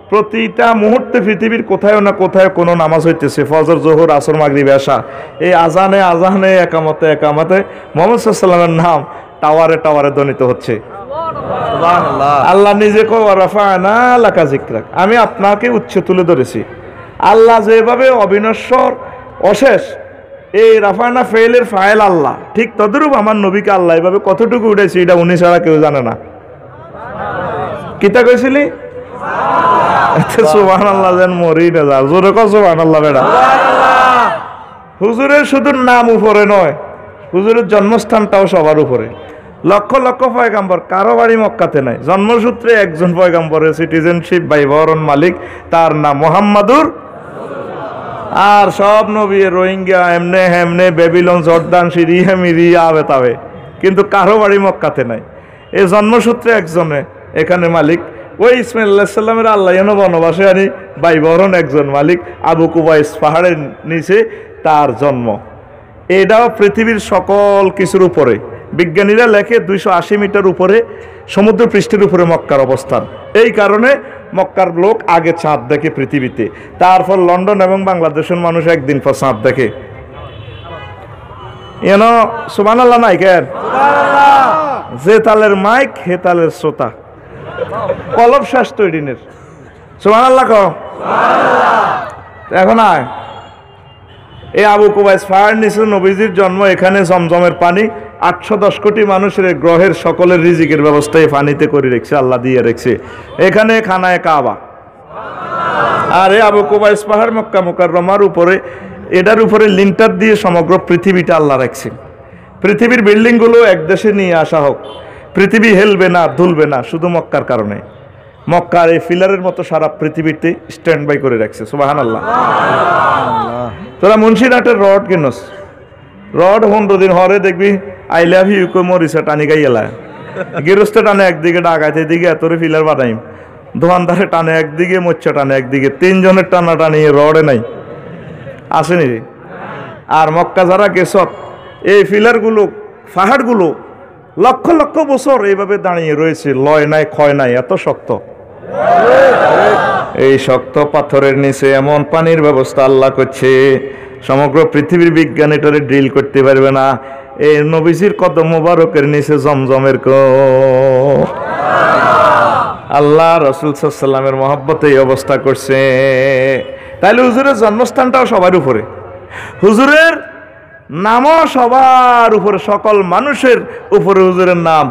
প্রতিটা মুহূর্তে পৃথিবীর কোথাও না কোথাও কোনো নামাজ হইতেছে, ফজর, জোহর, আসর, মাগরিব, এশা। এই আজানে আজানে, একামতে একামতে মুহাম্মদ সাল্লাল্লাহু আলাইহি ওয়াসাল্লামের নাম টাওয়ারে টাওয়ারে ধ্বনিত হচ্ছে। আল্লাহ নিজে কো রাফা'না লাকা যিকরাক, আমি আপনাকে উচ্চ তুলে ধরেছি। আল্লাহ যেভাবে অবিনশ্বর, অশেষ, এই রাফা'না ফেলের ফাইল আল্লাহ, ঠিক তদ্রূপ আমার নবীকে আল্লাহ এভাবে কতটুকু উঠেছে এটা উনি ছাড়া কেউ জানে না। কিতা কইছিলি? সুবহানাল্লাহ, যেন মরি না যা। জোরে কও সুবহানাল্লাহ বেটা। হুজুরের শুধু নাম উপরে নয়, হুজুরের জন্মস্থানটাও সবার উপরে। লক্ষ লক্ষ পয়গাম্বর, কারো বাড়ি মক্কাতে নাই। জন্মসূত্রে একজন পয়গাম্বরের সিটিজেনশিপ বাই বরণ মালিক, তার নাম মুহাম্মাদুর। আর সব নবী রোহিঙ্গা, এমনে হেমনে, বেবিলন, জর্দান, সিরিয়া, মিরিয়া, আবে তাবে, কিন্তু কারো বাড়ি মক্কাতে নাই। এই জন্মসূত্রে একজনে এখানে মালিক। ওই ইসমাইল আলাইহিস সালামের আল্লাহ যেন বনবাসে আনি বাই বরণ একজন মালিক, আবু কুবাইস পাহাড়ের নিচে তার জন্ম। এটাও পৃথিবীর সকল কিছুর উপরে। বিজ্ঞানীরা লেখে 280 মিটার উপরে সমুদ্র পৃষ্ঠের উপরে মক্কার অবস্থান। এই কারণে মক্কার লোক আগে চাঁদ দেখে পৃথিবীতে, তারপর লন্ডন এবং বাংলাদেশের মানুষ একদিন পর চাঁদ দেখে। এন সুবহানাল্লাহ নাই কেন? যে তালের মাইক হে তালের শ্রোতা, কলব শ্বাস তৈরিনের। সুবহানাল্লাহ কও। এখন আয়, এই আবু কুবাইস পাহাড় নিচে নবীজির জন্ম। এখানে জমজমের পানি 810 কোটি মানুষের গ্রহের সকলের রিজিকের ব্যবস্থা এই পানিতে করে রেখেছে, আল্লাহ দিয়ে রেখেছে। এখানে খানায় কাবা। আর এই আবু কুবাইস পাহাড় মক্কা মুকাররমার উপরে, এটার উপরে লিন্টার দিয়ে সমগ্র পৃথিবীটা আল্লাহ রাখছে। পৃথিবীর বিল্ডিংগুলো এক দেশে নিয়ে আসা হোক, পৃথিবী হেলবে না, দুলবে না, শুধু মক্কার কারণে। মক্কার এই ফিলারের মতো সারা পৃথিবীতে স্ট্যান্ড বাই করে রাখছে। সুবহানাল্লাহ। তোরা মুন্সিরহাটের রড কিনস, রড 15 দিন হরে দেখবি আই লাভ ইউ কো মরিসা টানি গাইলা, গৃহস্থ টানে একদিকে, ডাকাইতে এদিকে, এতরে ফিলার বানাইম, দোকানদারে টানে একদিকে, মোচ্চা টানে একদিকে, 3 জনের টানা টানি রডে নাই, আসেনি। আর মক্কা যারা গেছত, এই ফিলারগুলো, পাহাড়গুলো লক্ষ লক্ষ বছর এইভাবে দাঁড়িয়ে রয়েছে, লয় নাই, ক্ষয় নাই, এত শক্ত। এই শক্ত পাথরের নিচে এমন পানির ব্যবস্থা আল্লাহ করছে, সমগ্র পৃথিবীর বিজ্ঞান এটারে ড্রিল করতে পারবে না। এই নবীজির কদম মোবারকের নিচে জমজমের আল্লাহ রাসূল সাল্লাল্লাহু আলাইহি ওয়াসাল্লামের মহব্বতে এই অবস্থা করছে। তাইলে হুজুরের জন্মস্থানটাও সবার উপরে, হুজুরের নামও সবার উপরে, সকল মানুষের উপরে হুজুরের নাম।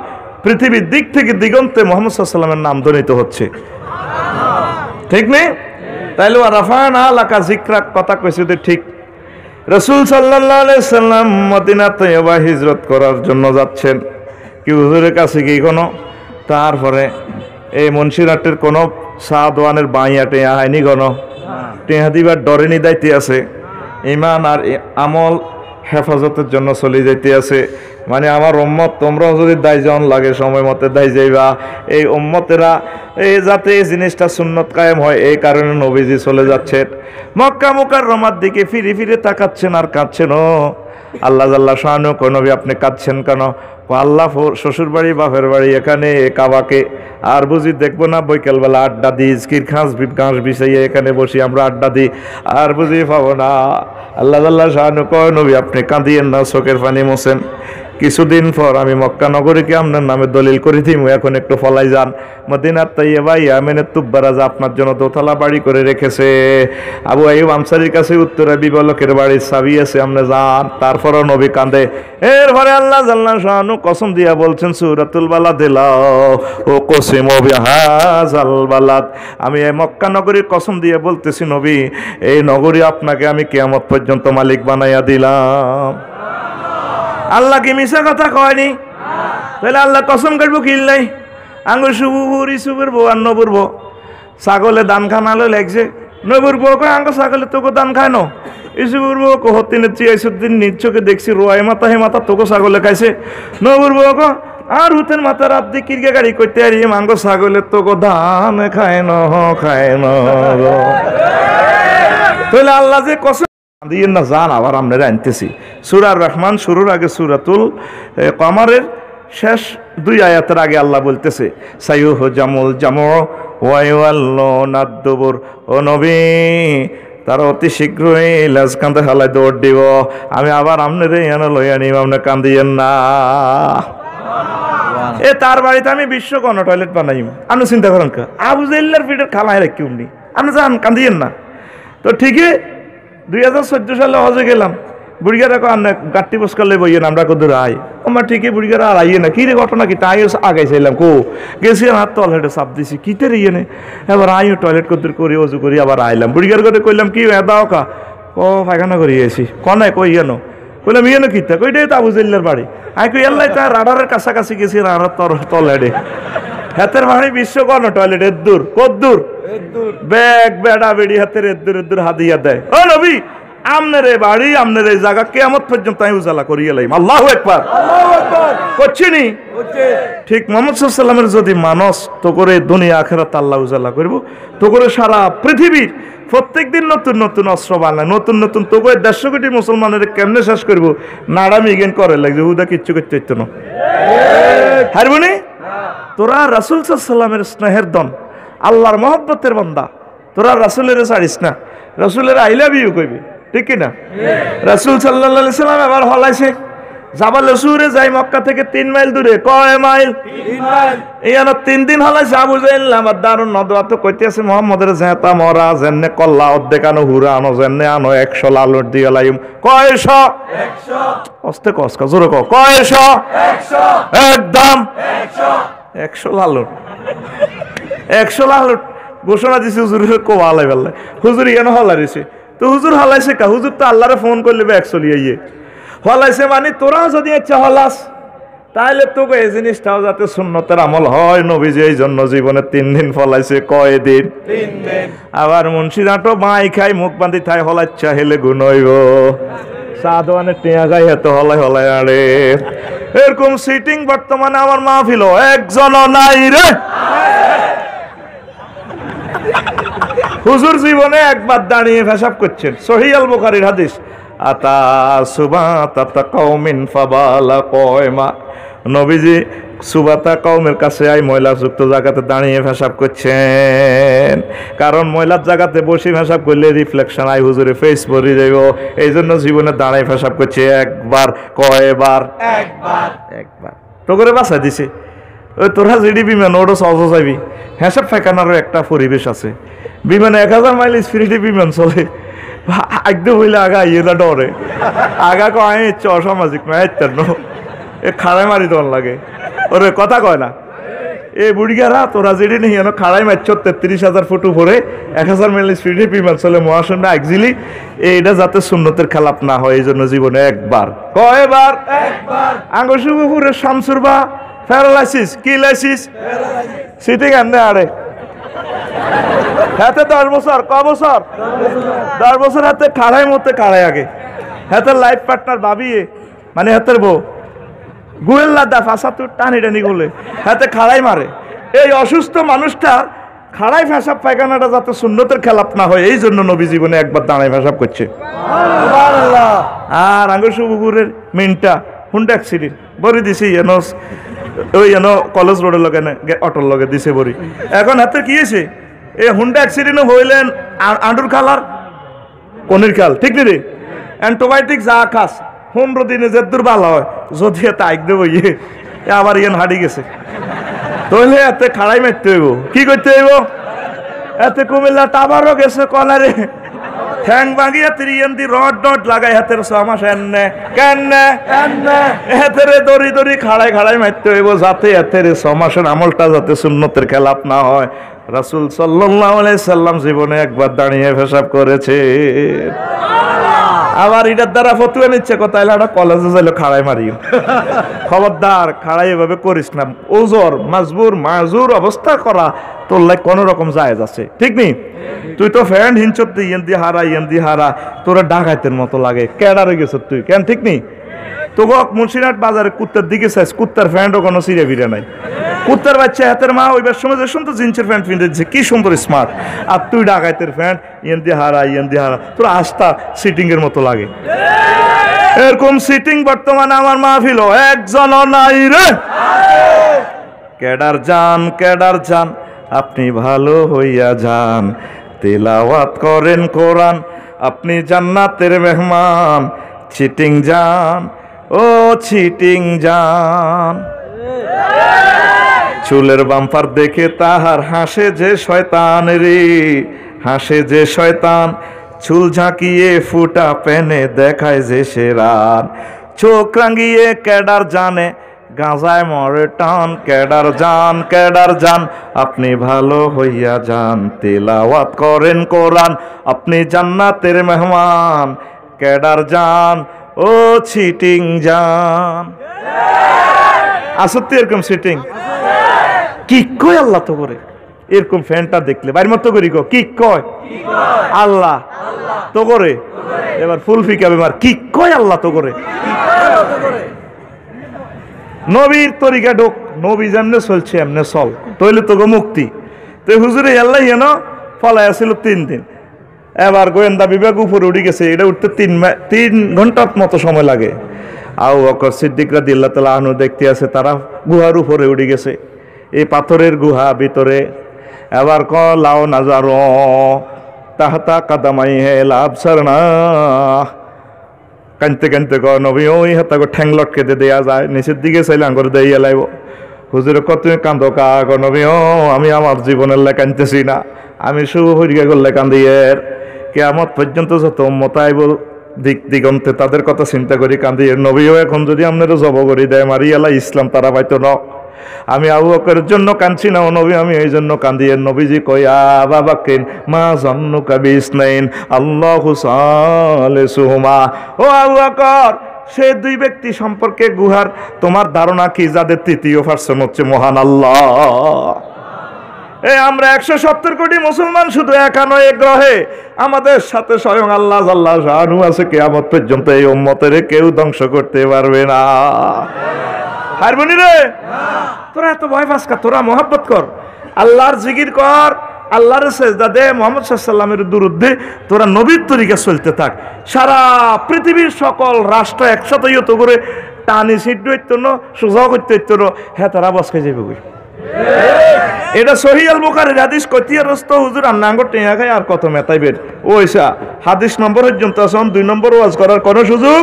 পৃথিবীর দিক থেকে দিগন্তে মুহাম্মদ সাল্লাল্লাহু আলাইহি ওয়াসাল্লামের নাম ধ্বনিত হচ্ছে, ঠিক নেই? তাইলে রাফা'না লাকা যিকরাক কথা কইছে যে ঠিক। রাসূল সাল্লাল্লাহু আলাইহি ওয়াসাল্লাম মদিনা তয়্যবা হিজরত করার জন্য যাচ্ছেন। কি হুজুরের কাছে কি কোনো? তারপরে এই মুন্সিরাটের কোনো চা দোয়ানের বাইয়া টেয়া হয়নি গণ টেহা দিবার ডরেনি দায়িত্বে আছে ইমান আর আমল হেফাজতের জন্য চলে যাইতে আছে মানে আমার উম্মত তোমরাও যদি দায় জন লাগে সময় মতে দায় যাইবা এই উম্মতেরা এই যাতে এই জিনিসটা সুন্নত কায়েম হয় এই কারণে নবীজি চলে যাচ্ছেন মক্কা মুকাররমার দিকে ফিরে ফিরে তাকাচ্ছেন আর কাঁদছেন ও আল্লাহ জাল্লা শানু কো নবী আপনি কাঁদছেন কেন আল্লাহ শ্বশুর বাড়ি বাপের বাড়ি এখানে কাবাকে আর বুঝি দেখবো না বৈকালবেলা আড্ডা দিই ইস্কির ঘাস বিছাইয়ে এখানে বসি আমরা আড্ডা দিই আর বুঝি পাবো না আল্লাহ জাল্লা শানু কো নবী আপনি কাঁদিয়েন না চোখের পানি মোছেন কিছুদিন পর আমি মক্কা নগরীকে আপনার নামে দলিল করে দিই এখন একটু ফলাই যান মদিনার তাইয়্যিবা ইয়ামেনের তুব্বা যা আপনার জন্য দোতলা বাড়ি করে রেখেছে আবু আইয়ুব আনসারীর কাছে উত্তরে বিবলকের বাড়ির চাবি আছে আপনি যান তারপরও নবী কাঁদে এরপরে আল্লাহ জাল্লা শানু কসম দিয়া বলছেন সূরাতুল বালাদ ও কসিমু বিহাযাল বালাদ আমি এই মক্কা নগরীর কসম দিয়ে বলতেছি নবী এই নগরী আপনাকে আমি কিয়ামত পর্যন্ত মালিক বানাইয়া দিলাম আল্লাহ কি মিশা কথা কয়নি তাহলে আল্লাহ কসম কাটবো কিল নাই আঙ্গুর শুভুর ইসুবের বউ আর নবুর বউ ছাগলে দান খানালো লেগছে নবুর বউ কয় আঙ্গ ছাগলে তোকে দান খায় নো ইসুবের বউ হতিনের চিয়াইসুদ্দিন নিজ চোখে দেখছি রোয়াই মাথা হে মাথা তোকে ছাগলে খাইছে নবুর বউ কো আর হুতেন মাথা রাত দিয়ে কিরকে গাড়ি করতে আর আঙ্গ ছাগলে তোকে ধান খায় ন তাহলে আল্লাহ যে কসম দিয়ে না জান আবার আমরা আনতেছি সূরা রহমান শুরুর আগে সূরাতুল কমারের শেষ 2 আয়াতের আগে আল্লাহ বলতেছে সাইয়ুহ জামুল জামু ওয়া ইউআল্লুনাদ দুবুর ও নবী তারা অতি শীঘ্রই লাজ কান্দে হালায় দৌড় দিব আমি আবার আপনারে এনে লইয়া নিব আপনি কান্দিয়েন না এ তার বাড়িতে আমি বিশ্ব গণ টয়লেট বানাইম আপনি চিন্তা করেন কা আবু জাইল্লার পিঠের খালায় রাখি উনি আপনি যান কান্দিয়েন না তো ঠিকই 2014 সালে হজে গেলাম বুড়িগারা গাট্টি বসকালে বইয়েন আমরা কদুর আই আমার ঠিকই বুড়িগারা আর আইয়ে না কি রে ঘটনা কি তাই আগাইছিলাম কো গেছি হাত তল হেঁটে চাপ দিছি কিতে রে ইয়ে এবার আইও টয়লেট কদুর করি অজু করি আবার আইলাম বুড়িগার করে কইলাম কি দাও কা ও পায়খানা করি এসি কনায় কই ইয়েনো কইলাম ইয়েনো কিতা কইটাই তো আবু জাইল্লার বাড়ি আই কই আল্লাহ তার রাডারের কাছাকাছি গেছি রাডার তল হেঁটে হাতের বাড়ি বিশ্ব কোন টয়লেট এদ্দুর কদ্দুর ব্যাগ বেড়া বেড়ি হাতের এদ্দুর হাদিয়া দেয় ও নবী আমনের এই বাড়ি আমনের এই জায়গা কিয়ামত পর্যন্ত আমি উজালা করিয়ে লাইম আল্লাহু আকবার করছিনি ঠিক মুহাম্মদ সাল্লাল্লাহু আলাইহি ওয়াসাল্লামের যদি মানুষ তো করে দুনিয়া আখিরাত আল্লাহ উজালা করব তো করে সারা পৃথিবীর প্রত্যেকদিন নতুন নতুন অস্ত্র বানায় নতুন নতুন তো করে 150 কোটি মুসলমানের কেমনে শেষ করব নাড়ামি জ্ঞান করে লাগবে হুদা কিচ্ছু করতে হইতো না হারবনি তোরা রাসূল সাল্লাল্লাহু আলাইহি ওয়াসাল্লামের স্নেহের দন আল্লাহর মহব্বতের বান্দা তোরা রাসূলের ছাড়িস না রাসূলের আই লাভ ইউ কইবি ঠিক কি না রাসূল সাল্লাল্লাহু আলাইহি ওয়াসাল্লাম এবার হলাইছে জাবাল সুরে যাই মক্কা থেকে 3 মাইল দূরে কয় মাইল 3 মাইল ইয়ানা 3 দিন হলাইছে আবু জাইল আমার দারুন নদওয়া তো কইতেছে মুহাম্মদের জাতা মরা জেনে কল্লা অর্ধেকানো হুরা আনো জেনে আনো 100 লালট দিয়া লাইম কয়শো 100 অস্তে কসকা জোরে কও কয়শো 100 একদম 100 লালট 100 লালট ঘোষণা দিছে হুজুরের কোয়ালাই বললে হুজুর ইয়ানো হলাইছে তো হুজুর হলাইছে কা হুজুর তো আল্লাহরে ফোন করলে 100 লিয়ে হলাইছে মানে তোরা যদি ইচ্ছা হলাস তাহলে তোকে এই জিনিসটাও যাতে সুন্নতের আমল হয় নবীজি এই জন্য জীবনে 3 দিন ফলাইছে কয় দিন 3 দিন আবার মুন্সিরাটো মাই খাই মুখ বাঁধি থাই হলাইচ্ছা হেলে গুণ হইব সাদওয়ানে টিয়া গাই এত হলাই আরে এরকম সিটিং বর্তমানে আমার মাহফিল একজনও নাই রে হুজুর জীবনে একবার দাঁড়িয়ে পেশাব করছেন সহিহ আল বুখারীর হাদিস আতা সুবাতা কওমিন ফাবালা কয়মা নবীজি সুবাতা কওমের কাছে আই ময়লা যুক্ত জায়গাতে দাঁড়িয়ে পেশাব করছেন কারণ ময়লার জায়গাতে বসে পেশাব করলে রিফ্লেকশন আই হুজুরে ফেস পড়ে যাইব এই জন্য জীবনে দাঁড়িয়ে পেশাব করছে একবার কয়বার একবার তো করে বাসা দিছে ওই তোরা জিডি বিমান ওটা সহজ যাবি হেসাব ফেকানোরও একটা পরিবেশ আছে বিমানে 1000 মাইল স্পিডে বিমান চলে একদম হইলে আগা ইয়েটা ডরে আগা কয় অসামাজিক নয় এ খাড়াই মারি দন লাগে ওরে কথা কয় না এ বুড়িগারা তোরা যেটি নেই খাড়াই মারছ 33,000 ফুট উপরে 1000 মাইল স্পিডে বিমান চলে মহাশূন্য একজিলি এইটা যাতে সুন্নতের খেলাপ না হয় এই জন্য জীবনে একবার কয়বার একবার আঙ্গুর শুভপুরের শামসুরবা প্যারালাইসিস কি লাইসিস সিটিং এমনি আরে হাতে 10 বছর ক বছর 10 বছর হাতে খাড়াই মতে খাড়াই আগে হাতের লাইফ পার্টনার ভাবিয়ে মানে হাতের বউ গুয়েল্লা দা ফাঁসা তো টানি টানি গুলে হাতে খাড়াই মারে এই অসুস্থ মানুষটার খাড়াই ফেসাব পায়খানাটা যাতে সুন্নতের খেলাপ না হয় এই জন্য নবী জীবনে একবার দাঁড়ায় ফেসাব করছে আর আঙ্গুর সুবুকুরের মিনটা হুন্ডা অ্যাক্সিডেন্ট বড়ি দিছি এন ওই এন কলেজ রোডের লগে অটোর লগে দিছে বড়ি এখন হাতে কি হয়েছে এই হুন্ডা অ্যাক্সিডেন্ট হইলেন আন্ডুর খালার কনির খাল ঠিক নি রে অ্যান্টিবায়োটিক যা খাস 15 দিনে যে দূর ভালো হয় যদি এত আইক দেবো ইয়ে আবার ইয়ান হাঁড়ি গেছে তাহলে এতে খাড়াই মারতে হইব কি করতে হইব এতে কুমিল্লা টাবারও গেছে কলারে ঠ্যাং ভাঙিয়া তিরিয়ান দি রড ডট লাগাই হাতের সমাস এনে কেনে হাতের দড়ি দড়ি খাড়াই খাড়াই মারতে হইব যাতে হাতের সমাসের আমলটা যাতে সুন্নতের খেলাপ না হয় রাসূল সাল্লাল্লাহু আলাইহি সাল্লাম জীবনে একবার দাঁড়িয়ে পেশাব করেছে আবার এটার দ্বারা ফতুয়া নিচ্ছে কথা এটা কলেজে যাইলো খাড়াই মারিও খবরদার খাড়াই এভাবে করিস না ওজোর মাজুর অবস্থা করা তোর লাই কোনো রকম জায়েজ আছে ঠিক নি তুই তো ফ্যান্ড হিঞ্চত ইয়েন দি হারা তোরা ডাকাইতের মতো লাগে কেডারে গেছ তুই কেন ঠিক নি তোকে মুন্সিরহাট বাজারে কুত্তার দিকে চাইছ কুত্তার ফ্যান্ডও কোনো সিরে ফিরে নাই কুত্তার বাচ্চা হাতের মা ওইবার সময় যে সুন্দর জিন্সের প্যান্ট কিনে দিচ্ছে কি সুন্দর স্মার্ট আর তুই ডাকাইতের প্যান্ট ইয়েন দিয়ে হারা তোর আস্থা সিটিং এর মতো লাগে এরকম সিটিং বর্তমানে আমার মাহফিল একজনও নাই রে কেডার যান আপনি ভালো হইয়া যান তেলাওয়াত করেন কোরআন আপনি জান্নাতের মেহমান চিটিং যান ও চিটিং যান চুলের বাম্পার দেখে তাহার হাসে যে শয়তান রে হাসে যে শয়তান চুল ঝাঁকিয়ে ফুটা পেনে দেখায় যে সে রান চোখ রাঙিয়ে কেডার জানে গাঁজায় মরে টান কেডার যান আপনি ভালো হইয়া যান তেলাওয়াত করেন কোরআন আপনি জান্নাতের মেহমান কেডার যান ও চিটিং যান আসতে এরকম সিটিং কি কয় আল্লাহ তো করে এরকম ফ্যানটা দেখলে বাইর মতো করি কি কয় আল্লাহ তো করে এবার ফুল ফিকা বেমার কি কয় আল্লাহ তো করে নবীর তরিকা ঢোক নবী যেমনে চলছে এমনে চল তৈলে তোকে মুক্তি তো হুজুরে আল্লাহ যেন ফলাই আসছিল 3 দিন এবার গোয়েন্দা বিভাগ উপরে উঠে গেছে এটা উঠতে 3 ঘন্টার মতো সময় লাগে আবু বকর সিদ্দিক রাদিয়াল্লাহু তাআলা আনহু দেখতে আছে তারা গুহার উপরে উঠে গেছে এই পাথরের গুহা ভিতরে এবার ক লাও নাজারো তাহতা কাদামাই হে লাভসারনা কানতে ক নবী ওই হাতা ঠ্যাং লটকে দেয়া যায় নিচের দিকে চাইলে আঙ্গুর দিয়ে লাইব হুজুরে কত তুমি কান্দো কা নবী ও আমি আমার জীবনের লে কানতেছি না আমি শুভ হরিয়া করলে কান্দি এর কিয়ামত পর্যন্ত যত উম্মত আইব দিগন্তে তাদের কথা চিন্তা করি কান্দি এর নবীও এখন যদি আপনারা জব করি দেয় মারি আল্লাহ ইসলাম তারা পাইতো না আমি আবু বকরের জন্য কাঁদছি না ও নবী আমি এই জন্য কান্দি এর নবীজি কয়া বাবা কেন মা জান্নুকা বিসনাইন আল্লাহু সালিসুহুমা ও আবু বকর সে 2 ব্যক্তি সম্পর্কে গুহার তোমার ধারণা কি যাদের তৃতীয় পারসন হচ্ছে মহান আল্লাহ আমরা 170 কোটি মুসলমান শুধু একা নয় গ্রহে আমাদের সাথে স্বয়ং আল্লাহ জাল্লাহু শাআনহু আছে কিয়ামত পর্যন্ত এই উম্মতের কেউ ধ্বংস করতে পারবে না হারবনি রে তোরা এত ভয় পাস কা তোরা মহব্বত কর আল্লাহর জিকির কর আল্লাহর সেজদা দে মুহাম্মদ সাল্লাল্লাহু আলাইহি ওয়াসাল্লামের দুরূদ দে তোরা নবীর তরিকা চলতে থাক সারা পৃথিবীর সকল রাষ্ট্র একসাথে ইয়ত করে টানি সিট হইতো না সোজা করতে হইতো না হ্যাঁ তারা বসকে যাবে কই এটা সহিহ আল বুখারীর হাদিস কতিয়া রস্ত হুজুর আন্নাঙ্গ টেয়া খায় আর কত মেতাইবেন ওইসা হাদিস নম্বর পর্যন্ত আছে 2 নম্বর ওয়াজ করার কোনো সুযোগ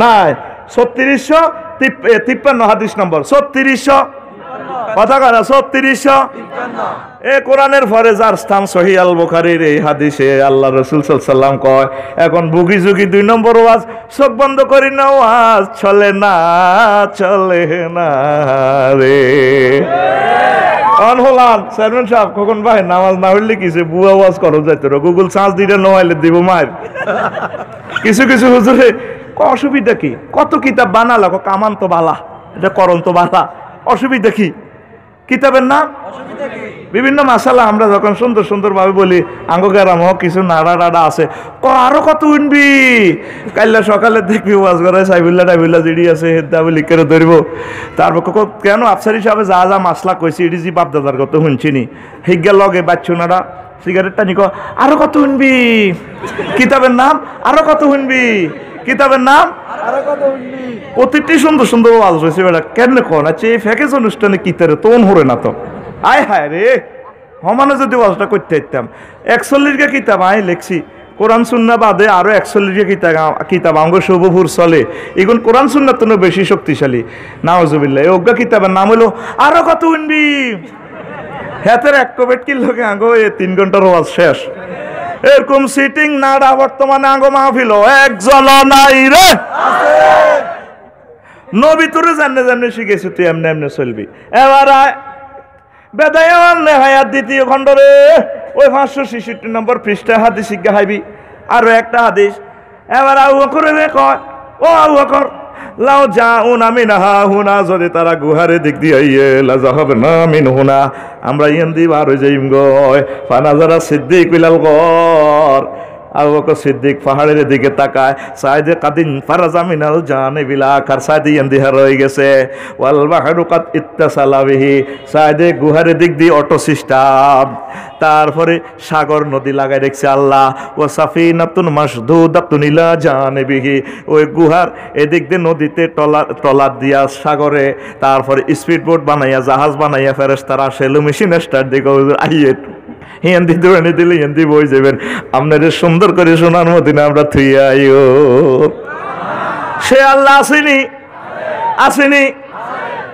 নাই 3653 হাদিস নম্বর 3653 কথা কনা 3653 এ কোরআনের পরে যার স্থান সহিহ আল বুখারীর এই হাদিসে আল্লাহ রাসূল সাল্লাল্লাহু আলাইহি ওয়াসাল্লাম কয় এখন বুগি যুগি 2 নম্বর ওয়াজ চোখ বন্ধ করি না ওয়াজ চলে না রে অনহলান চেয়ারম্যান সাহেব কখন ভাই নামাজ না হইলে কিসে বুয়া ওয়াজ করো যাইতো গুগল সার্চ দিলে নইলে দিব মার কিছু হুজুরে অসুবিধা কি কত কিতাব বানালো কামান তো বালা এটা করন তো বালা অসুবিধা কি? কিতাবের নাম বিভিন্ন মাসালা আমরা যখন সুন্দর সুন্দর ভাবে বলি আঙ্গেরাম কিছু নাড়া নাড়া আছে, আরো কত উনবি কাইলা সকালে দেখবি ওয়াজ করে সাইবুল্লাহ টাইবুল্লাহ যেটি আছে হেদাবি লিখে ধরব। তারপর কেন আফসার হিসাবে যা যা মাসলা কইছি এটি যে বাপদাদার কত শুনছিনি হিজ্ঞা লগে বাচ্চুনারা সিগারেটটা নিক আরো কত শুনবি কিতাবের নাম, আরো কত শুনবি কিতাবের নাম, প্রতিটি সুন্দর সুন্দর ওয়াজ রয়েছে বেটা কেন কোন আছে এই ফ্যাকেজ অনুষ্ঠানে কিতারে তোন হরে না তো আয় হায় রে হমানে যদি ওয়াজটা করতে ইতাম 41 টা কিতাব আয় লেখছি কোরআন সুন্নাহ বাদে আরো 41 টা কিতাব আঙ্গ শুভপুর চলে এগুন কোরআন সুন্নাহ তো বেশি শক্তিশালী নাউজুবিল্লাহ। এই অজ্ঞা কিতাবের নাম হলো আরো কত শুনবি হাতের এক কবেট কি লোকে আঙ্গ এই 3 ঘন্টার ওয়াজ শেষ। এরকম সিটিং নাড়া বর্তমানে আঙ্গ মাহফিল একজন নাই রে নবী তোরে জাননে জাননে শিখেছি তুই এমনি এমনি চলবি। এবার বেদায়ান নেহায়াত দ্বিতীয় খণ্ড রে ওই 566 নম্বর পৃষ্ঠা হাদিস শিক্ষা হাইবি আরো একটা হাদিস। এবার আবু বকর রে কয় ও আবু বকর লাও জাউনা মিনহা হুনা যদি তারা গুহারে দিক দিয়ে আইয়ে লা যাহাবনা মিন হুনা আমরা ইয়ান দি বার হই যাইম গো। ফানাজারা সিদ্দিক বিলাল গর আবু বকর সিদ্দিক পাহাড়ের দিকে তাকায় সাইদে কাদিন ফারাজা মিনাল জানিবিল আখার সাইদে ইন্দিহার হয়ে গেছে ওয়াল বাহরু কাদ ইত্তাসালা বিহি সাইদে গুহারের দিক দিয়ে অটো সিস্টেম তারপরে সাগর নদী লাগাই রেখেছে আল্লাহ ও সাফিনাতুন মাসদুদাতুন ইলা জানিবিহি ওই গুহার এদিক দিয়ে নদীতে টলার দিয়া সাগরে তারপরে স্পিড বোট বানাইয়া জাহাজ বানাইয়া ফেরেশতারা সেলু মেশিন স্টার্ট দিকে আইয়ে হিন্দি দোয়ানি দিলে হিন্দি বই যাবেন আপনাদের সুন্দর করে শোনার মদিনা আমরা থুইয়া আইও সে আল্লাহ আসেনি আসেনি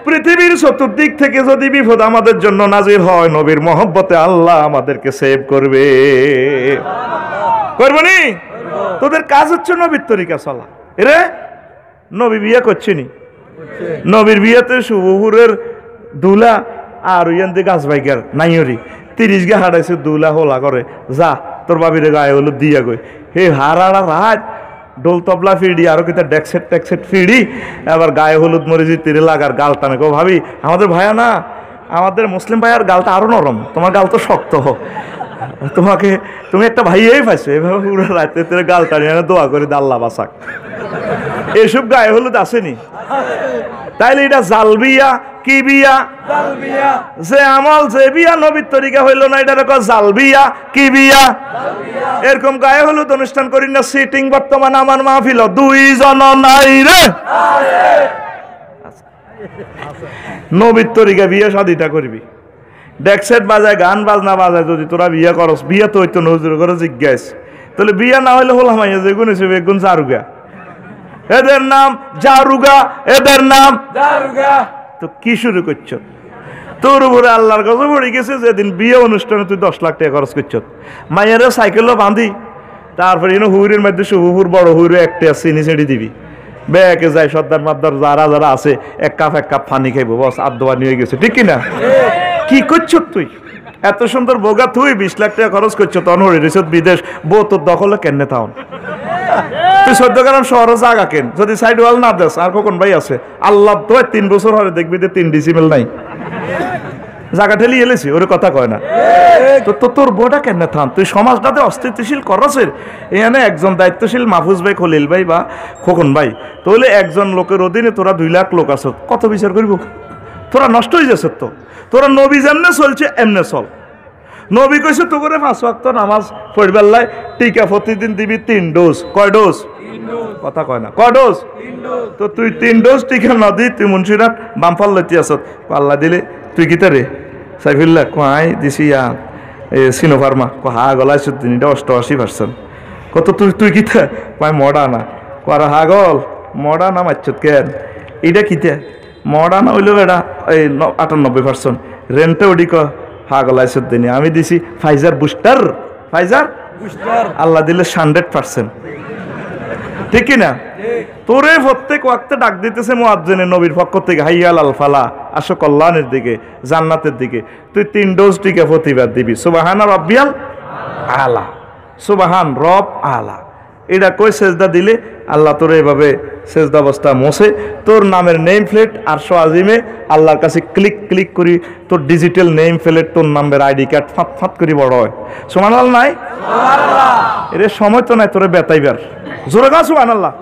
পৃথিবীর চতুর্দিক থেকে যদি বিপদ আমাদের জন্য নাজির হয় নবীর মহব্বতে আল্লাহ আমাদেরকে সেভ করবে করবনি তোদের কাজ হচ্ছে নবীর তরিকা চলা রে নবী বিয়ে করছেনি নবীর বিয়েতে শুভপুরের দুলা আর ইয়ান্দি গাছ বাইকার নাইরি 30 গা হাঁটাইছে দুলা হোলা করে যা তোর বাবির গায়ে হলুদ দিয়া গই হে হারাড়া রাত ডোল তবলা ফিড়ি আরো কিতা ডেকসেট টেকসেট ফিড়ি এবার গায়ে হলুদ মরিচি তীরে লাগার গাল টানে গো ভাবি আমাদের ভাইয়া না আমাদের মুসলিম ভাইয়ার গালটা আরো নরম তোমার গাল তো শক্ত তোমাকে তুমি একটা ভাইয়াই পাইছো এভাবে পুরো রাতে তোর গাল টানিয়ে দোয়া করে আল্লাহ বাসাক এসব গায়ে হলুদ আসেনি তাইলে এটা জাল বিয়া কি বিয়া যে আমল যে বিয়া নবীর তরিকা হইল না এটা জাল বিয়া কি বিয়া এরকম গায়ে হলুদ অনুষ্ঠান করি না সিটিং বর্তমানে আমার মাহফিল 2 জন নাই রে নবীর তরিকা বিয়ে শাদিটা করবি ডেকসেট বাজায় গান বাজনা বাজায় যদি তোরা বিয়ে করস বিয়ে তো হইতো নজর করে জিজ্ঞাস তাহলে বিয়ে না হইলে হলাম যেগুন হিসেবে একগুণ জারুগা এদের নাম জারুগা এদের নাম জারুগা তো কি শুরু করছো তোর উপরে আল্লাহর কাছে পড়ে গেছে যেদিন বিয়ে অনুষ্ঠানে তুই 10 লাখ টাকা খরচ করছ মায়ের সাইকেলও বাঁধি তারপরে হুইরের মধ্যে শুভপুর বড় হুইরে একটা চিনি ছেড়ে দিবি ব্যাকে যাই সর্দার মাদ্দার যারা যারা আছে এক কাপ পানি খাইবো বস আদোয়া নিয়ে গেছে ঠিক কিনা কি করছ তুই এত সুন্দর বোগা তুই 20 লাখ টাকা খরচ করছো তখন হয়ে রেছত বিদেশ বউ তোর দখলে কেন তাহন তুই 14 গ্রাম শহরে জায়গা কেন যদি সাইড ওয়াল না দেস আর কখন ভাই আছে আল্লাহ তো 3 বছর হরে দেখবি যে 3 ডিসিমেল নাই জায়গা ঠেলি এলেছি ওর কথা কয় না তো তোর বউটা কেন থাম তুই সমাজটাতে অস্তিত্বশীল করছেন এখানে একজন দায়িত্বশীল মাহফুজ ভাই খলিল ভাই বা খোকন ভাই তাহলে একজন লোকের অধীনে তোরা 2 লাখ লোক আছো কত বিচার করবো তোরা নষ্ট হয়ে যাচ্ছে তো তোরা নবী যেমনে চলছে এমনে চল নবী কইছে তো করে 5 ওয়াক্ত নামাজ পড়বার লাই টিকা প্রতিদিন দিবি 3 ডোজ কয় ডোজ কথা কয় না কয় ডোজ তো তুই 3 ডোজ টিকা না দি তুই মুন্সিরাত বামফল লইতে আসত আল্লাহ দিলে তুই কিতা রে সাইফুল্লাহ কয় দিছি সিনো ফার্মা হা গলাইছ তিনি 88% কত তুই কিতা কয় মডার্না কয় হাগল মডার্না মারছত কেন এটা কিতা মডার্না হইলো এটা এই 98% রেন্টে ওডি ক পাগলাইছ দিনে আমি দিছি ফাইজার বুস্টার আল্লাহ দিলে 100% ঠিক কিনা তোরে প্রত্যেক ওয়াক্তে ডাক দিতেছে মুয়াজ্জিনের নবীর পক্ষ থেকে হাইয়াল আল ফালা আসো কল্যাণের দিকে জান্নাতের দিকে তুই 3 ডোজ টিকা প্রতিবার দিবি সুবহানা রাব্বিয়াল আলা সুবহান রব আলা এটা কই সেজদা দিলে আল্লাহ তোর এইভাবে সেজদা অবস্থা মোছে তোর নামের নেম প্লেট আরশে আজিমে আল্লাহর কাছে ক্লিক করি তোর ডিজিটাল নেম প্লেট তোর নামের আইডি কার্ড ফাঁত করি বড় হয়। সুবহানাল্লাহ নাই? এর সময় তো নাই তোরে বেতাইবার। জোরে গা সুবহানাল্লাহ।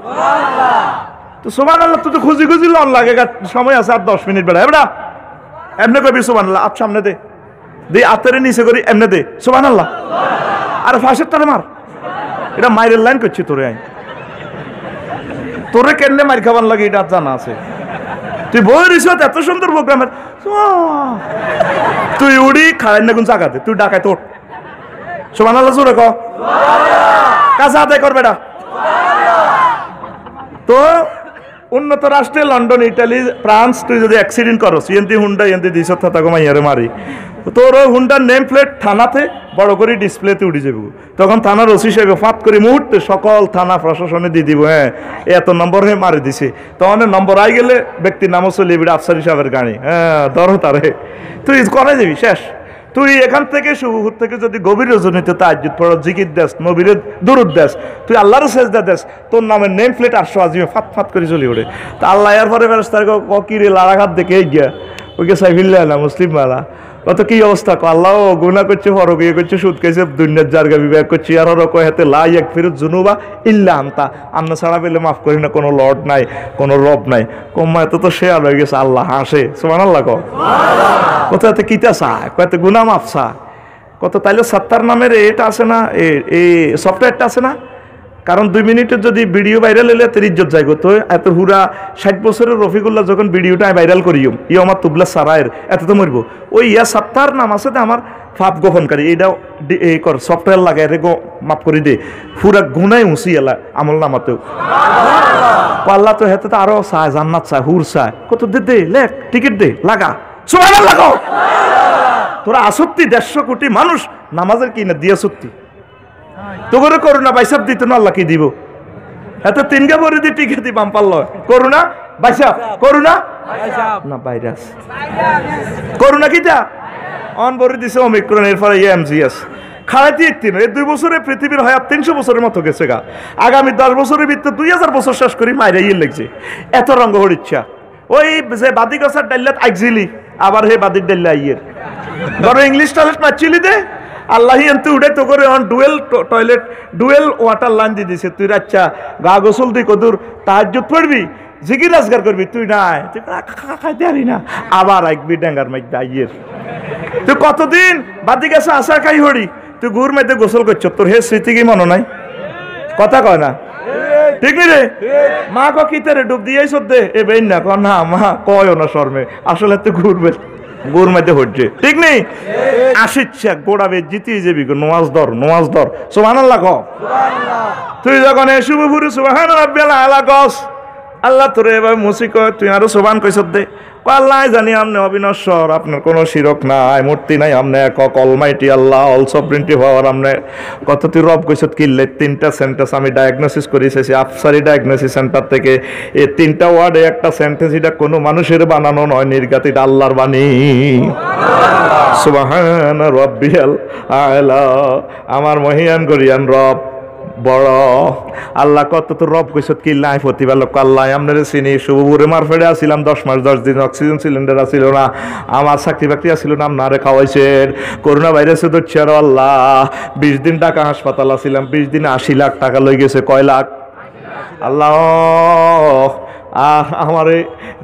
তো সুবহানাল্লাহ তুই তো খুঁজি লন লাগে, সময় আছে আর 10 মিনিট বেড়া এবড়া এমনি কবি সুবহানাল্লাহ। আপ সামনে দে আতেরে নিচে করি এমনি দে সুবহানাল্লাহ। আর ফাঁসের তারে মার, এটা মাইরের লাইন করছি তোরে। আই তোরে কেন মার খাবার লাগে এটা জানা আছে। তুই বই রিসত এত সুন্দর প্রোগ্রামের তুই উড়ি খাড়াই না কোন জায়গাতে তুই ডাকায় তোর সুবহানাল্লাহ জোরে ক কাজা আদায় করবে না। তো উন্নত রাষ্ট্রে লন্ডন ইটালি ফ্রান্স তুই যদি অ্যাক্সিডেন্ট করস এনতি হুন্ডা এনতি দিস থাকা মাইয়ারে মারি তোর ওই হুন্ডার নেম প্লেট থানাতে বড় করে ডিসপ্লেতে উঠে যাবো। তখন থানার ওসি সাহেব ফাঁত করে মুহূর্তে সকল থানা প্রশাসনে দিয়ে দিব হ্যাঁ এত নম্বর হয়ে মারি দিছে। তখন নম্বর আই গেলে ব্যক্তির নামও চলে এবার আফসারি সাহেবের গাড়ি হ্যাঁ ধরো তারে তুই করে যাবি শেষ। তুই এখান থেকে শুভুর থেকে যদি গভীর রজনীতে তাহাজ্জুদ পড়ো জিকির দেস নবীরে দুরূদ দেস তুই আল্লাহর সেজদা দেস তোর নামের নেম প্লেট আরশে আজিমে ফাত করে চলে ওঠে। তা আল্লাহ এর পরে ফেরেশতার কিরে লারাঘাত দেখে গিয়া ওইকে সাইফিল্লা না মুসলিম মালা কত কি অবস্থা আল্লাহ গুনাহ করছে ফরক ইয়ে করছে সুদ খাইছে দুনিয়ার জায়গা বিবেক করছে আর ওরা কয় হাতে লা ইয়াগফিরুয যুনুবা ইল্লা আনতা আন্না ছাড়া পেলে মাফ করি না কোনো লর্ড নাই কোনো রব নাই কম্মা এত তো শেয়ার হয়ে গেছে আল্লাহ হাসে সুবহানাল্লাহ কো কত এত কিতা চায় কত গুনাহ মাফ চায় কত তাইলে সাত্তার নামের এটা আছে না এই সফটওয়্যারটা আছে না। কারণ 2 মিনিটের যদি ভিডিও ভাইরাল হলে তোর ইজ্জত যাইব। তো এত হুরা 60 বছরের রফিকুল্লাহ যখন ভিডিওটা ভাইরাল করিম আমার তুবলা সারায়ের এত তো মরবো ওই সাত্তার নাম আছে তো আমার ফাপ গোপনকারী এইটা এই কর সফটওয়্যার লাগাই রে মাফ করে দে পুরা গুনাই উঁচি এলা আমল নামাতেও পাল্লা তো হেতে তো আরো চায় জান্নাত চায় হুর চায় কত দে লেখ টিকিট দে লাগা সুবহানাল্লাহ লাগাও তোরা 150 কোটি মানুষ নামাজের কি না দিয়া সত্যি তোর করুণা বাইসাব দিত না আল্লাহ কি দিব এত 3 গা ভরে দি টিকে দি বাম পাল্ল করুণা বাইসাব করুণা না ভাইরাস করুণা কিটা অন ভরে দিছে ওমিক্রন এর পরে এমজিএস খাড়াইতে একদিন এই 2 বছরে পৃথিবীর হায়াত 300 বছরের মতো গেছে গা। আগামী 10 বছরের ভিতরে 2000 বছর শেষ করি মাইরা ইয়ে লাগছে এত রঙ্গ হর ইচ্ছা। ওই যে বাদি গাছার ডাইলাত আইজিলি আবার হে বাদির ডাইলা ইয়ের ধরো ইংলিশ টয়লেট মারছিলি দে আল্লাহ তুই উঠে তো করে dual toilet dual water line দিয়ে দিছে তুই আচ্ছা গা গোসল তুই কদুর তাহাজ্জুদ পড়বি জিকির আজগার করবি তুই নাই তুই খাইতে পারি না আবার আইকবি ড্যাঙ্গার মাইক দাইয়ের তুই কতদিন বাদি গেছে আশা খাই হরি তুই গুড় মেয়েতে গোসল করছ তোর হে স্মৃতি কি মনে নাই কথা কয় না ঠিক নি রে মা কিতে রে ডুব দিয়েছ দে এ বেন না ক না মা কয় না শর্মে আসলে তুই ঘুরবে গোর মধ্যে হচ্ছে ঠিক নেই আসিচ্ছা গোড়াবে জিতিয়ে যাবি নোয়াজ ধর সুবহানাল্লাহ কও তুই যখন শুভ পুরু সুবহান রাব্বিয়াল আলা কস আল্লাহ তোরে এবার মুসিক তুই আরো সুবহান কইছ দে আল্লাহ জানি আপনি অবিনশ্বর আপনার কোনো শিরক নাই মূর্তি নাই আপনি একক অলমাইটি আল্লাহ অল সভরেন্টি পাওয়ার আপনি কত তুই রব কইছ কিনলে 3টা সেন্টেন্স আমি ডায়াগনোসিস করেছি আফসারি ডায়াগনোসিস সেন্টার থেকে এই 3টা ওয়ার্ডে একটা সেন্টেন্স এটা কোনো মানুষের বানানো নয় নির্গত এটা আল্লাহর বাণী সুবহান রাব্বিয়াল আলা আমার মহিয়ান গরিয়ান রব বড় আল্লাহ কত তো রব কইছত কি লাই প্রতিপালক আল্লাহ আপনারে চিনি শুভপুরে মারফেড়ে আসিলাম 10 মাস 10 দিন অক্সিজেন সিলিন্ডার আসিল না আমার চাকরি বাকরি আসিল না আপনারে খাওয়াইছেন করোনা ভাইরাসে ধরছে আর আল্লাহ 20 দিন টাকা হাসপাতাল আসিলাম 20 দিনে 80 লাখ টাকা লই গেছে কয় লাখ আল্লাহ আমারে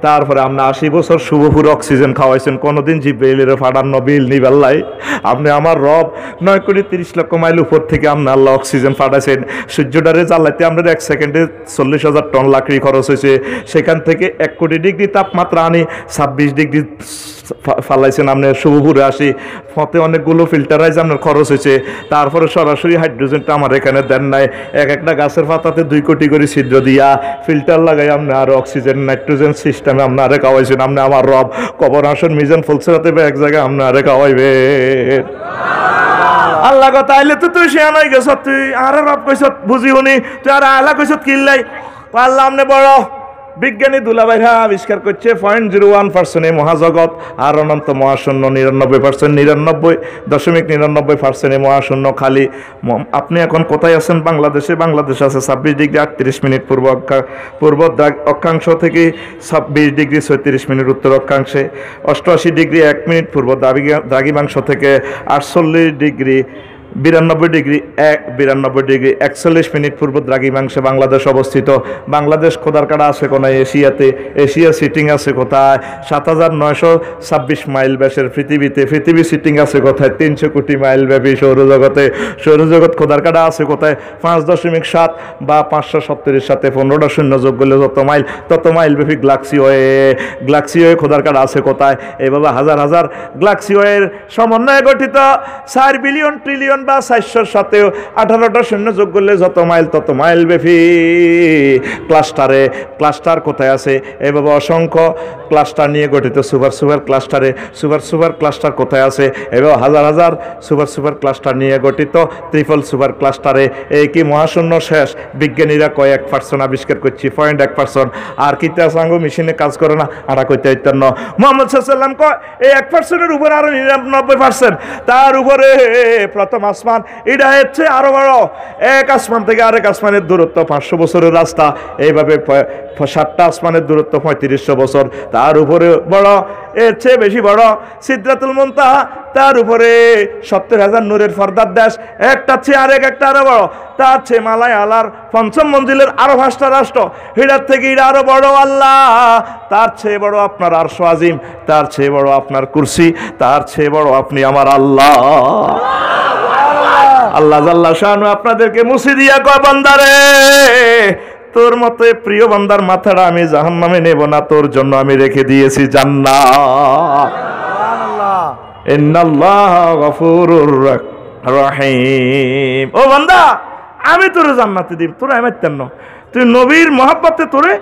তারপরে আপনি 80 বছর শুভপুর অক্সিজেন খাওয়াইছেন কোনোদিন জিব্রাইলের ফাটান্ন বিল নিবাল্লাই আপনি আমার রব 9 কোটি 30 লক্ষ মাইল উপর থেকে আপনি আল্লাহ অক্সিজেন ফাটাইছেন সূর্যটারে জ্বালাইতে আপনার 1 সেকেন্ডে 40,000 টন লাকড়ি খরচ হয়েছে সেখান থেকে 1 কোটি ডিগ্রি তাপমাত্রা আনি 26 ডিগ্রি ফালাইছেন আপনি শুভপুরে আসি ফতে অনেকগুলো ফিল্টারাইজ আপনার খরচ হয়েছে তারপরে সরাসরি হাইড্রোজেনটা আমার এখানে দেন নাই একটা গাছের পাতাতে 2 কোটি করে ছিদ্র দিয়া ফিল্টার লাগাই আপনি আর অক্সিজেন নাইট্রোজেন সিস্টেমে আপনারে খাওয়াইছেন আপনি আমার রব কবর আসন মিজান ফুলসরাতে এক জায়গায় আপনারে খাওয়াইবে আল্লাহ গো তাইলে তো তুই শেয়া নাই গেছ তুই আরে রব কইছ বুঝি শুনি তুই আর আল্লাহ কইছ কিল্লাই আল্লাহ আপনি বড় বিজ্ঞানী দুলাভাইরা আবিষ্কার করছে 0.01% মহাজগৎ, আর অনন্ত মহাশূন্য 99%, 99.99% মহাশূন্য খালি। আপনি এখন কোথায় আছেন? বাংলাদেশে। বাংলাদেশ আছে 26 ডিগ্রি 38 মিনিট পূর্ব অক্ষাংশ থেকে 26 ডিগ্রি 36 মিনিট উত্তর অক্ষাংশে, 88 ডিগ্রি 1 মিনিট পূর্ব দ্রাঘিমাংশ থেকে 48 ডিগ্রি 92 ডিগ্রি 41 মিনিট পূর্ব দ্রাঘিমাংশে বাংলাদেশ অবস্থিত। বাংলাদেশ খোদার কাটা আছে কোনায়? এশিয়াতে। এশিয়া সিটিং আছে কোথায়? 7926 মাইল ব্যাসের পৃথিবীতে। পৃথিবী সিটিং আছে কোথায়? 300 কোটি মাইল ব্যাপী সৌরজগতে। সৌরজগৎ খোদার কাটা আছে কোথায়? 5.7 বা 570-এর সাথে 15টা শূন্য যোগ করলে তত মাইল ব্যাপী গ্লাক্সিওয়ে খোদার কাটা আছে কোথায়? এইভাবে হাজার হাজার গ্লাক্সিওয়ের সমন্বয়ে গঠিত 4 বিলিয়ন ট্রিলিয়ন বা 400-র সাথে 18টা শূন্য যোগ করলে তত মাইল ব্যাপী ক্লাস্টার কোথায় আছে? এভাবে অসংখ্য ক্লাস্টার নিয়ে গঠিত সুপার ক্লাস্টার কোথায় আছে? এভাবে হাজার হাজার সুপার ক্লাস্টার নিয়ে গঠিত ট্রিপল সুপার ক্লাস্টারে। এই কি মহাশূন্য শেষ? বিজ্ঞানীরা কয় 1% আবিষ্কার করছি, 0.1%। আর কিতা সাঙ্গ মেশিনে কাজ করে না, আর কইতে ইত্যান্ন। মোহাম্মদ সাল্লাম কয় এই 1%-এর উপর আরো 99%, তার উপরে প্রথম আসমান। এটা হচ্ছে আরো বড়। এক আসমান থেকে আরেক আসমানের দূরত্ব 500 বছরের রাস্তা। এইভাবে 7টা আসমানের দূরত্ব 3500 বছর। তার উপরে বড়, এর চেয়ে বেশি বড় সিদরাতুল মুনতাহা, তার উপরে 70,000 নূরের পর্দার দেশ। একটা চেয়ে একটা আরো বড়। তার চেয়ে মালায় আলার 5ম মঞ্জিলের আরো 5টা রাষ্ট্র। এটার থেকে এটা আরো বড় আল্লাহ। তার চেয়ে বড় আপনার আরশ আজিম, তার চেয়ে বড় আপনার কুরসি, তার চেয়ে বড় আপনি আমার আল্লাহ। আল্লাহ জাল্লা শানু আপনাদেরকে মুছে দিয়া কয়, বান্দারে তোর মতো প্রিয় বান্দার মাথাটা আমি জাহান্নামে নেব না, তোর জন্য আমি রেখে দিয়েছি জান্নাত। ইন্নাল্লাহা গফুরুর রহিম। ও বান্দা, আমি তোরে জান্নাতে দিব, তোরে আমি তেন তুই নবীর মহব্বতে তোরে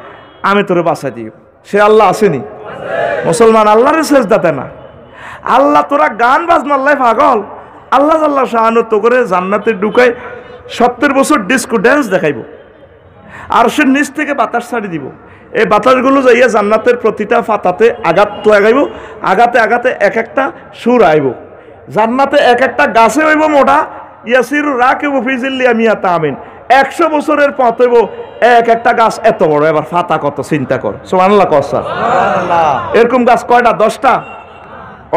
আমি তোরে বাঁচাই দিব। সে আল্লাহ আসেনি? মুসলমান আল্লাহরে সেজদাতে না। আল্লাহ তোরা গান বাজনা আল্লাহ পাগল। আল্লাহ জাল্লা শাহানু তো করে জান্নাতে ঢুকাই 70 বছর ডিস্কো ড্যান্স দেখাইব, আর সে নিচ থেকে বাতাস ছাড়ি দিব। এই বাতাসগুলো যাইয়া জান্নাতের প্রতিটা পাতাতে আঘাত লাগাইব, আঘাতে এক একটা সুর আইব। জান্নাতে এক একটা গাছে হইব মোটা, ইয়াসির রাকিবু ফি জিল্লি মিয়াতা আমিন। 100 বছরের পথ হইব এক একটা গাছ এত বড়। এবার পাতা কত চিন্তা কর। সুবহানাল্লাহ কসা। এরকম গাছ কয়টা? 10টা।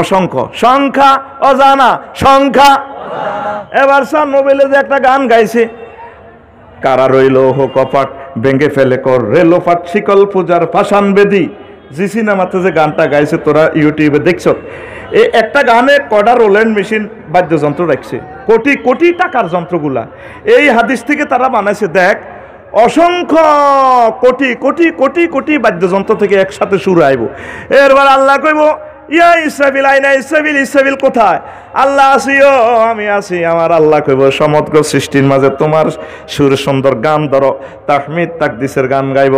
অসংখ্য, সংখ্যা অজানা, সংখ্যা। এবার স্যার নোবেলে যে একটা গান গাইছে, কারা রইল হো কপাট ভেঙে ফেলে কর রেলোপাট শিকল পূজার পাষাণ বেদি। জি সিনেমাতে যে গানটা গাইছে তোরা ইউটিউবে দেখছ, এই একটা গানে কয়টা রোল্যান্ড মেশিন বাদ্যযন্ত্র রাখছে, কোটি কোটি টাকার যন্ত্রগুলা। এই হাদিস থেকে তারা বানাইছে, দেখ অসংখ্য কোটি কোটি কোটি কোটি বাদ্যযন্ত্র থেকে একসাথে সুর আইব। এরবার আল্লাহ কইব, ইয়া ইসরাফিল আইনা ইসরাফিল, ইসরাফিল কোথায়? আল্লাহ আসিও, আমি আসি। আমার আল্লাহ কইব, সমগ্র সৃষ্টির মাঝে তোমার সুর সুন্দর গান ধরো, তাহমিদ তাকদিসের গান গাইব,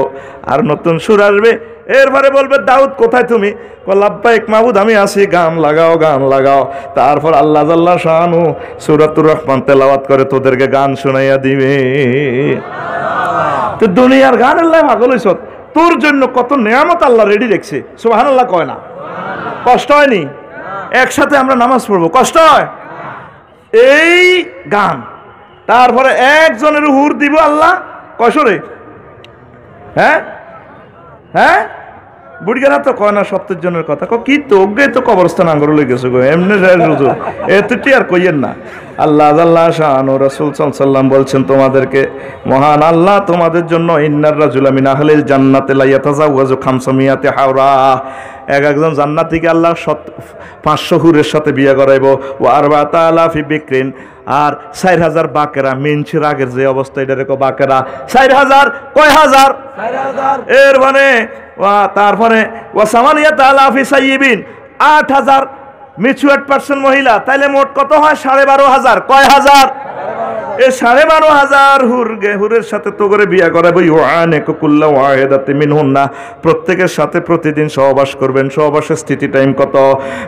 আর নতুন সুর আসবে। এরপরে বলবে, দাউদ কোথায় তুমি? লাব্বাইক মাবুদ, আমি আসি, গান লাগাও গান লাগাও। তারপর আল্লাহ জাল্লা শানু সূরাতুর রহমান তেলাওয়াত করে তোদেরকে গান শুনাইয়া দিবে। তো দুনিয়ার গান আল্লাহ পাগল হইছ, তোর জন্য কত নেয়ামত আল্লাহ রেডি রেখেছে। সুবহানাল্লাহ কয় না? কষ্ট হয়নি? একসাথে আমরা নামাজ পড়বো, কষ্ট হয়? এই গান। তারপরে একজনের হুর দিব আল্লাহ কয়শরে? হ্যাঁ হ্যাঁ, বুড়িগারা তো কয় না 70 জনের কথা। কি তোকে তো কবরস্থান আঙ্গর লই গেছে গো, এমনি এতটি আর কইয়েন না। আল্লাহ আল্লাহ শাহানু রাসূল সাল্লাল্লাহু বলছেন, তোমাদেরকে মহান আল্লাহ তোমাদের জন্য ইন্নার রাজুলা মিন আহলিল জান্নাতি লা ইয়াতাজাওয়াজু খামসামিয়াতি হাওরা, একজন জান্নাতীকে আল্লাহ 500 হুরের সাথে বিয়ে করাইব। ও আরবাতা আলাফি বিকরিন, আর 4000 বাকেরা। মিনছির আগের যে অবস্থা, এটা রেখো বাকেরা 4000, কয় হাজার? 4000। এর মানে তারপরে ও সামানিয়াত আলাফি সাইয়িবিন, 8000 ম্যাচুয়ার্ড পারসন মহিলা। তাইলে মোট কত হয়? 12,500। কয় হাজার? এই 12,500 হুরের সাথে তো করে বিয়া করাবো। ইউআনিকু কুল্লা ওয়াহিদাতিন মিনহুন্না, প্রত্যেকের সাথে প্রতিদিন সহবাস করবেন। সহবাসের স্থিতি টাইম কত?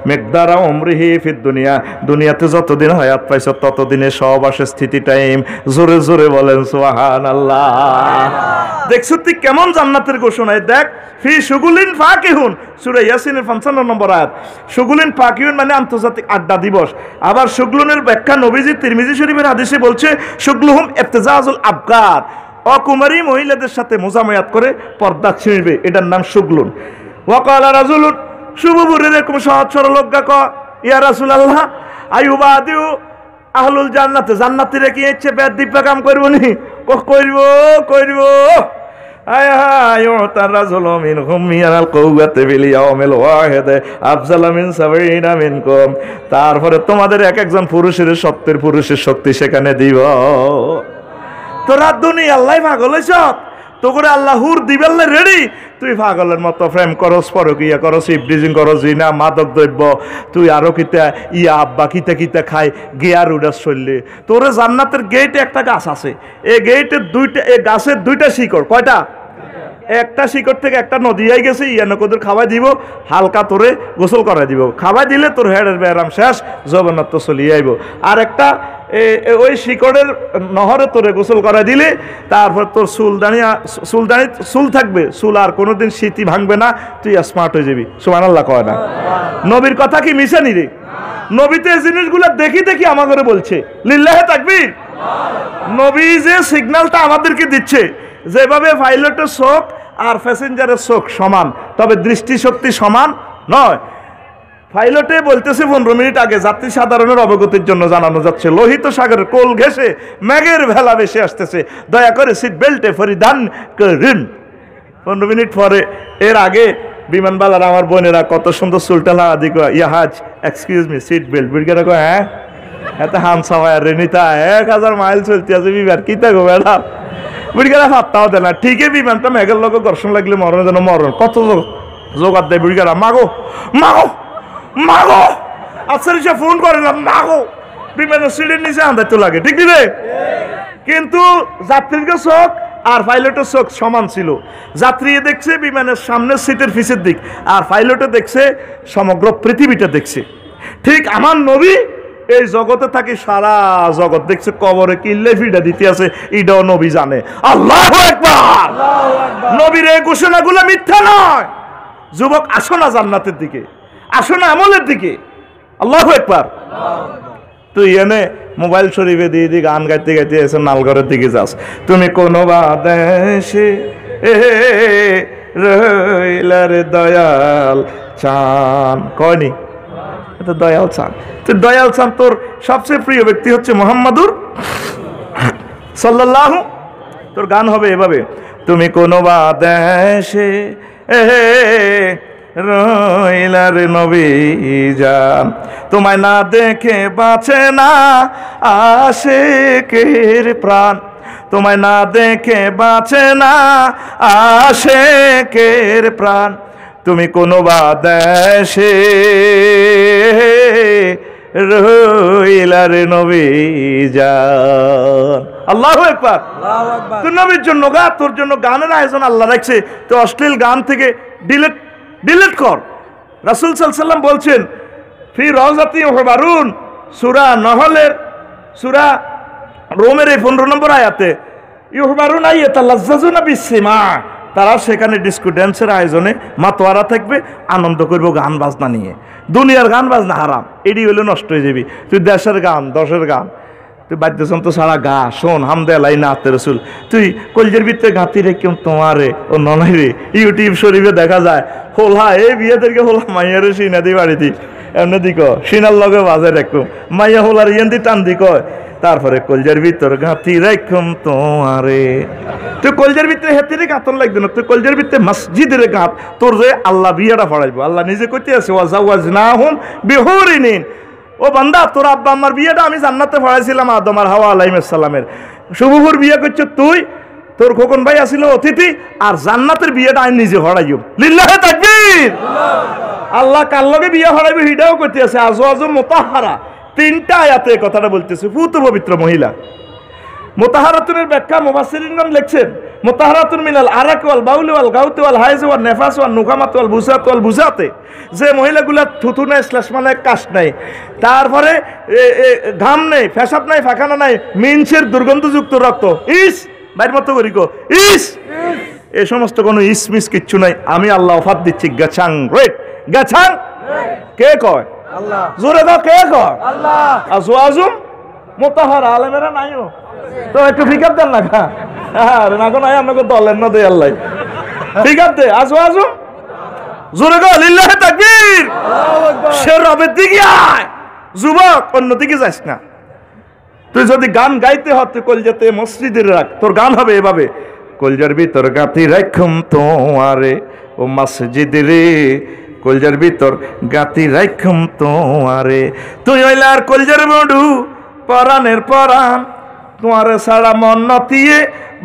মিকদারা উমরিহি ফিদ দুনিয়া, দুনিয়াতে যতদিন হায়াত পাইছো ততদিনে সহবাসের স্থিতি টাইম। জোরে জোরে বলেন সুবহানাল্লাহ। দেখছো তুই কেমন জান্নাতের ঘোষণায়? দেখ, ফি শুগুলিন ফাকিহুন, সূরা ইয়াসিনের 55 নম্বর আয়াত। শুগুলিন ফাকিহুন মানে আন্তর্জাতিক আড্ডা দিবস। আবার শুগলুনের ব্যাখ্যা নবীজি তিরমিজি শরীফের হাদিসে বলছে, শুগলুহুম ইবতিজাজুল আবকার, অকুমারী মহিলাদের সাথে মোজামায়াত করে পর্দা ছিঁড়বে, এটার নাম শুগলুন। ওয়াকালা রাজুলুন, শুভবুর এরকম সহজ সরল লোকগা ক, ইয়া রাসূলুল্লাহ আইয়ুবাদিউ আহলুল জান্নাতে, জান্নাতীরা কি ইচ্ছে বেদ দিব্যা কাম করবো নি? কইরব আয় হায় তার রাজুল মিনহুম মিনাল কওয়াতি বিল ইয়াউমিল ওয়াহিদ আফজালা মিন 70 মিনকুম, তারপরে তোমাদের এক একজন পুরুষের 70 পুরুষের শক্তি সেখানে দিব। তোরা দুনিয়া আল্লাহ পাগল হইছ, তো করে আল্লাহ হুর দিবেল্লে রেডি, তুই পাগলের মতো প্রেম করস, পরকিয়া করস, ইবলিজিং করস, জিনা, মাদক দ্রব্য, তুই আরো কিতা ইয়া আব্বা কিতা কিতা খায়, গিয়ার উডাস চললে। তোর জান্নাতের গেটে একটা গাছ আছে, এই গেটের দুইটা, এই গাছের দুইটা শিকড়। কয়টা? একটা শিকড় থেকে একটা নদী আই গেছে, ইয়ানকদের খাওয়াই দিব, হালকা তোরে গোসল করাই দিব, খাওয়াই দিলে তোর হেডের ব্যায়াম শেষ, জগন্নাথ চলিয়ে আইব। আর একটা ওই শিকড়ের নহরে তোরে গোসল করাই দিলে তারপর তোর চুল থাকবে, চুল আর কোনোদিন স্মৃতি ভাঙবে না, তুই স্মার্ট হয়ে যাবি। সুবহানাল্লাহ কয় না? নবীর কথা কি মিশে নি রে? নবীতে এই জিনিসগুলো দেখি দেখি আমাদের বলছে। লিল্লাহে তাকবীর। নবী যে সিগন্যালটা আমাদেরকে দিচ্ছে, যেভাবে পাইলটের চোখ আর প্যাসেঞ্জারের চোখ সমান, তবে দৃষ্টিশক্তি সমান নয়। পাইলটে বলতেছে 15 মিনিট আগে যাত্রী সাধারণের অবগতির জন্য জানানো যাচ্ছে, লোহিত সাগরের কোল ঘেঁষে মেঘের ভেলা ভেসে আসতেছে, দয়া করে সিট বেল্টে পরিধান করুন। 15 মিনিট পরে, এর আগে বিমানবালার আমার বোনেরা কত সুন্দর চুলটা লাগা দিক, ইয়াহাজ এক্সকিউজ মি সিট বেল্ট বিড়কে কো, হ্যাঁ এত হামসা হয় রেনিতা 1000 মাইল চলতে আছে বিমান কি থাকো ম্যাডাম, বুড়িগারা ভাবতাও দেয় না। ঠিকই বিমানটা মেঘের লোক ঘর্ষণ লাগলে মরণের জন্য মরণ কত জোগাড় দেয় বুড়িগারা, মাগো মাগো মাগো, আচ্ছা সে ফোন করে না, মাগো বিমানের সিটের নিচে আন্দাজ লাগে, ঠিক দিবে। কিন্তু যাত্রীর চোখ আর পাইলটের চোখ সমান ছিল। যাত্রী দেখছে বিমানের সামনের সিটের পিছের দিক, আর পাইলটে দেখছে সমগ্র পৃথিবীটা দেখছে। ঠিক আমার নবী এই জগতে থাকি, সারা জগৎ দেখছে, কবরে কিল্লে ফিডা দিতে আছে, এটাও নবী জানে। আল্লাহু আকবার। নবীর এই ঘোষণাগুলো মিথ্যা নয়। যুবক, আসো না জান্নাতের দিকে, আসো না আমলের দিকে। আল্লাহু আকবার। তুই এনে মোবাইল শরীফে দিয়ে দি গান গাইতে গাইতে এসে নালঘরের দিকে যাস, তুমি কোনো বাদেশে রইলার দয়াল চান, কয়নি এটা দয়াল চান। তুই দয়াল চান, তোর সবচেয়ে প্রিয় ব্যক্তি হচ্ছে মুহাম্মাদুর সাল্লাল্লাহু, তোর গান হবে এভাবে, তুমি কোনো বাদেশে রইলার নবী জান, তোমায় না দেখে বাঁচে না আশিকের প্রাণ, তোমায় না দেখে বাঁচে না আশিকের প্রাণ, তুমি কোনো বাদেশে রইলার নবী জান। আল্লাহু আকবার। তুই নবীর জন্য গা, তোর জন্য গানের আয়োজন আল্লাহ রাখছে, তো অশ্লীল গান থেকে ডিলিট কর। রাসূল সাল্লাল্লাহু আলাইহি ওয়াসাল্লাম বলছেন, ফি রাওজাতি ইউহবারুন, সূরা নহলের, সূরা রোমের এই 15 নম্বর আয়াতে, ইউহবারুন ইয়াতালাজ্জাজুনা বিসসিমা, তারা সেখানে ডিস্কো ড্যান্সের আয়োজনে মাতোয়ারা থাকবে, আনন্দ করবো গান বাজনা নিয়ে। দুনিয়ার গান বাজনা হারাম, এটি হলে নষ্ট হয়ে যাবি। তুই দেশের গান, দশের গান, তুই বাদ্যযন্ত্র ছাড়া গা, শোন হামদে আলাই নাতে রসুল, তুই কলজের ভিতরে গাঁতি রে কেউ তোমারে ও ননাই রে। ইউটিউব শরীফে দেখা যায় হোলা, এই বিয়েদেরকে হোলা মাইয়ারে সিনা দি বাড়ি দি, এমনি দিক সিনার লগে বাজে রেখো, মাইয়া হোলার ইয়ান দি টান দি কয়, তারপরে কলজের ভিতর গাঁতি রেখম তোমারে। তুই কলজের ভিতরে হেতিরে গাঁতন লাগবে না, তুই কলজের ভিতরে মসজিদের গাঁত, তোর যে আল্লাহ বিয়েটা পড়াইবো। আল্লাহ নিজে কইতে আছে, ওয়াজাওয়াজনাহুম বিহুরিন, ও বান্দা তোর আব্বা আমার বিয়েটা আমি জান্নাতে পড়াইছিলাম আদম আর হাওয়া আলাইহিস সালামের। শুভহুর বিয়ে করছ তুই, তোর খোকন ভাই আসিল অতিথি, আর জান্নাতের বিয়েটা আমি নিজে পড়াইব। লিল্লাহে তাকবীর। আল্লাহ কার লগে বিয়ে পড়াইবে হিডাও করতে আছে, আজওয়াজু মুতাহহারা, 3টা আয়াতে কথাটা বলতেছে, পুত পবিত্র মহিলা। মুতাহারাতুনের ব্যাখ্যা মুফাসসিরিনগণ লিখছেন, মুতাহারাতুন মিনাল আরাক ওয়াল বাউল ওয়াল গাউত ওয়াল হাইজ ওয়াল নেফাস ওয়াল নুকামাত ওয়াল বুসাত ওয়াল বুজাতে, যে মহিলাগুলা থুতু নাই, শ্লেষ মানে কাশ নাই, তারপরে ঘাম নেই, পেশাব নাই, পায়খানা নাই, মিনসের দুর্গন্ধযুক্ত রক্ত, ইস বাইর মতো করি গো ইস, এই সমস্ত কোনো ইস মিস কিচ্ছু নাই। আমি আল্লাহ অফাত দিচ্ছি গাছাং রেট, গাছাং কে কয়? আল্লাহ। জোরে দাও, কে কয়? আল্লাহ। আজওয়াজুম মুতাহারা আলেমেরা নাইও তো একটু ফিকার দেন না, খা আরে না কোন আপনাকে দলেন না দে আল্লাহ ফিকার দে। আজওয়াজুম জোরে গো লিল্লাহি তাকবীর, সে রবের দিকে আয়, যুবক অন্য দিকে যাস না। তুই যদি গান গাইতে হয় তুই কলজাতে মসজিদে রাখ, তোর গান হবে এভাবে, কলজার ভিতর গাঁথি রাখুম তোমারে ও মসজিদ রে, কলজার ভিতর গাঁথি রাখুম তোমারে, তুই হইলার কলজার বড়ু পরাণের পরাণ, তোমারে সারা মন নতিয়ে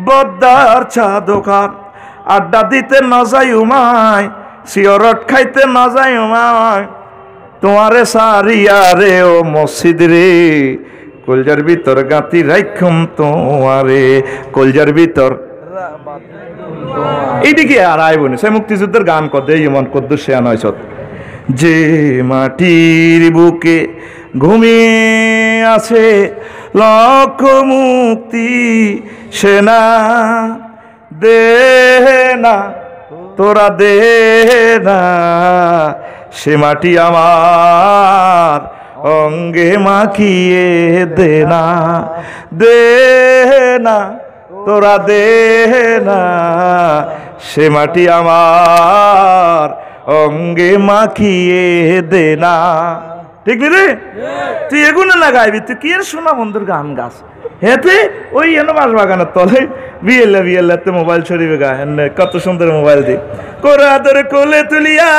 বদ্দার চা দোকান, আড্ডা দিতে না যাই উমায়, সিগারেট খাইতে না যাই উমায়, তোমারে সারিয়া রে ও মসজিদ রে, কলজার ভিতর গাঁথি রাখুম তোমারে, কলজার ভিতর এইদিকে আর আইব না। সে মুক্তিযুদ্ধের গান কর ইমন কদ্দুর সে নয় সত, যে মাটির বুকে ঘুমিয়ে আছে লক্ষ মুক্তি সেনা, দে না তোরা দে না, সে মাটি আমার অঙ্গে মাখিয়ে দে না, দে না তোরা দে না, সে মাটি আমার অঙ্গে মাখিয়ে দে না। ঠিক রে? তুই এগুলো না গাইবি, তুই কি এর শোনা বন্ধুর গান গাছ হেতে ওই এনে বাস বাগানের তলে বিয়েলে বিয়েলাতে মোবাইল ছড়িবে গা, কত সুন্দর মোবাইল দি করে আদরে কোলে তুলিয়া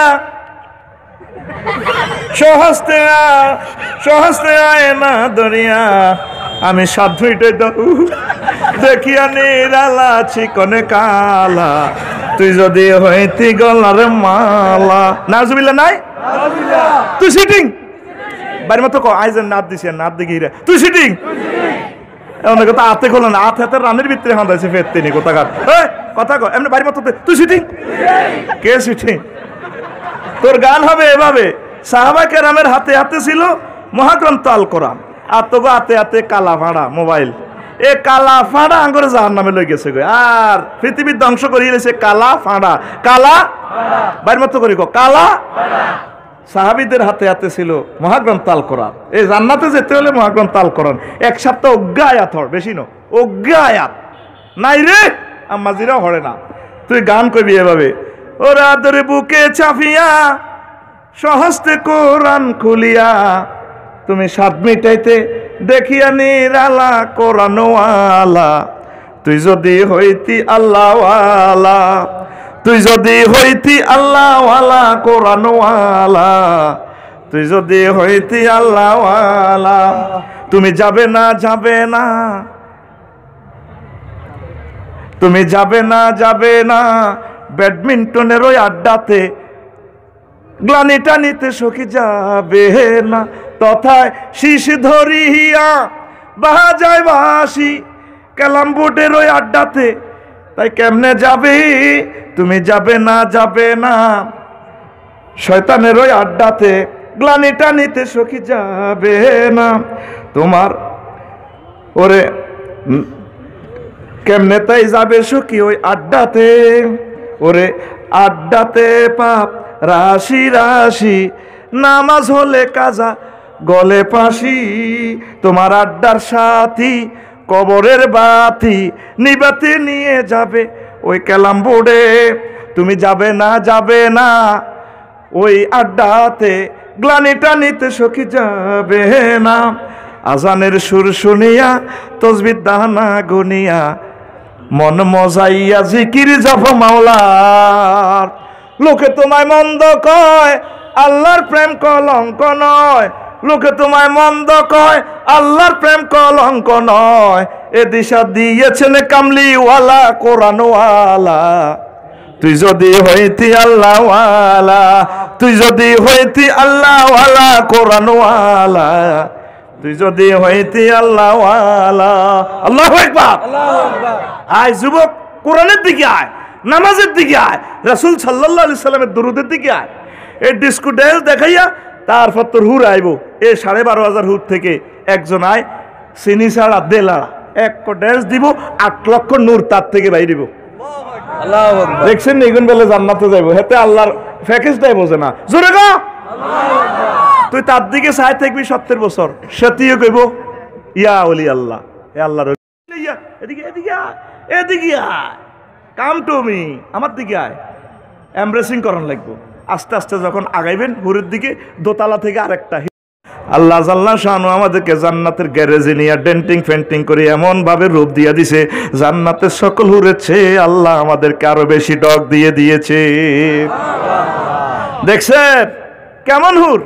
সহস্তে আয় না দরিয়া, আমি সাধ্য এটাই দেখিয়া নিরালা চিকনে কালা, তুই যদি হইতি গলার মালা। নাজুবিল্লা নাই তুই সিটিং বাড়ির মতো আইজেন নাচ দিছি নাচ দেখি রে তুই সিটিং এমন কথা আতে খোলো না, হাত হাতের রানের ভিতরে হাঁদাইছে ফেরতে নি কথা কাট কথা কো এমনি বাড়ির মতো তুই সিটিং কে সিটিং। তোর গান হবে এভাবে, সাহাবা কেরামের হাতে হাতে ছিল মহাগ্রন্থ আল কোরআন, আর তোকে হাতে হাতে কালা ভাড়া মোবাইল, এ কালা ফাঁড়া আঙ্গরে জাহান নামে লই গেছে গো, আর পৃথিবীর ধ্বংস করিয়ে গেছে কালা ফাঁড়া, কালা বাইর মতো করি গো কালা। সাহাবীদের হাতে হাতে ছিল মহাগ্রন্থ আল কোরআন, এই জান্নাতে যেতে হলে মহাগ্রন্থ আল কোরআন, এক সপ্তাহ অজ্ঞা আয়াত হর, বেশি ন অজ্ঞা আয়াত নাই রে আম্মাজিরাও হরে না। তুই গান করবি এভাবে, ওরা আদরে বুকে চাপিয়া সহস্তে কোরআন খুলিয়া, তুমি স্বাদ মিটাইতে দেখিয়া নিরালা কোরআনওয়ালা, তুই যদি হইতি আল্লাহওয়ালা, তুই যদি হইতি আল্লাহওয়ালা কোরআনওয়ালা, তুই যদি হইতি আল্লাহওয়ালা, তুমি যাবে না যাবে না, তুমি যাবে না যাবে না ব্যাডমিন্টনের ওই আড্ডাতে, গ্লানিটা নিতে সখী যাবে না, তথায় শীষ ধরিয়া বাজায় বাঁশি ক্যালাম বোর্ডের ওই আড্ডাতে, তাই কেমনে যাবে তুমি যাবে না যাবে না শয়তানের ওই আড্ডাতে, গ্লানিটা নিতে সখী যাবে না তোমার, ওরে কেমনে তাই যাবে সখী ওই আড্ডাতে, ওরে আড্ডাতে পাপ রাশি রাশি, নামাজ হলে কাজা গলে ফাঁসি, তোমার আড্ডার সাথী কবরের বাতি নিবাতে নিয়ে যাবে ওই ক্যালাম বোর্ডে, তুমি যাবে না যাবে না ওই আড্ডাতে, গ্লানিটা নিতে সখী যাবে না, আজানের সুর শুনিয়া তসবির দানা গুনিয়া, মন মজাইয়া জিকির জপ মাওলার, লোকে তোমায় মন্দ কয় আল্লাহর প্রেম কলঙ্ক নয়, লোকে তোমায় মন্দ কয় আল্লাহর প্রেম কলঙ্ক নয়, এ দিশা দিয়েছেন কামলিওয়ালা কোরআনওয়ালা, তুই যদি হইতি আল্লাহওয়ালা, তুই যদি হইতি আল্লাহওয়ালা কোরআনওয়ালা, তুই যদি হইতি আল্লাহওয়ালা। আল্লাহু আকবার। আয় যুবক, কোরআনের দিকে আয়, নামাজের দিকে আয়, রাসূল সাল্লাল্লাহু আলাইহি সাল্লামের দরুদের দিকে আয়। এই ডিস্কো ড্যান্স দেখাইয়া তারপর তোর হুর আইব। এই 12,500 হুর থেকে একজন আয় চিনি ছাড়া দেলাড়া এক ড্যান্স দিব, 8 লক্ষ নূর তার থেকে বাইরে দিব। দেখছেন এগুন বেলে জান্নাতে যাইব, হেতে আল্লাহর প্যাকেজটাই বোঝে না। জোরে গো, তুই তার দিকে চাই থাকবি 70 বছর, সেটিও কইব ইয়া ওলি আল্লাহ, এ আল্লাহর এদিকে এদিকে আয়, এদিকে আয়, কাম টু মি, আমার দিকে আয়। এমব্রেসিং করন লাগবো। আস্তে আস্তে যখন আগাইবেন হুরের দিকে, দোতলা থেকে আরেকটা। আল্লাহ জাল্লা শানু আমাদেরকে জান্নাতের গ্যারেজে নিয়ে ডেন্টিং ফেন্টিং করে এমন ভাবে রূপ দিয়া দিছে, জান্নাতের সকল হুরেছে আল্লাহ আমাদেরকে আরো বেশি ডগ দিয়ে দিয়েছে। দেখছেন কেমন হুর?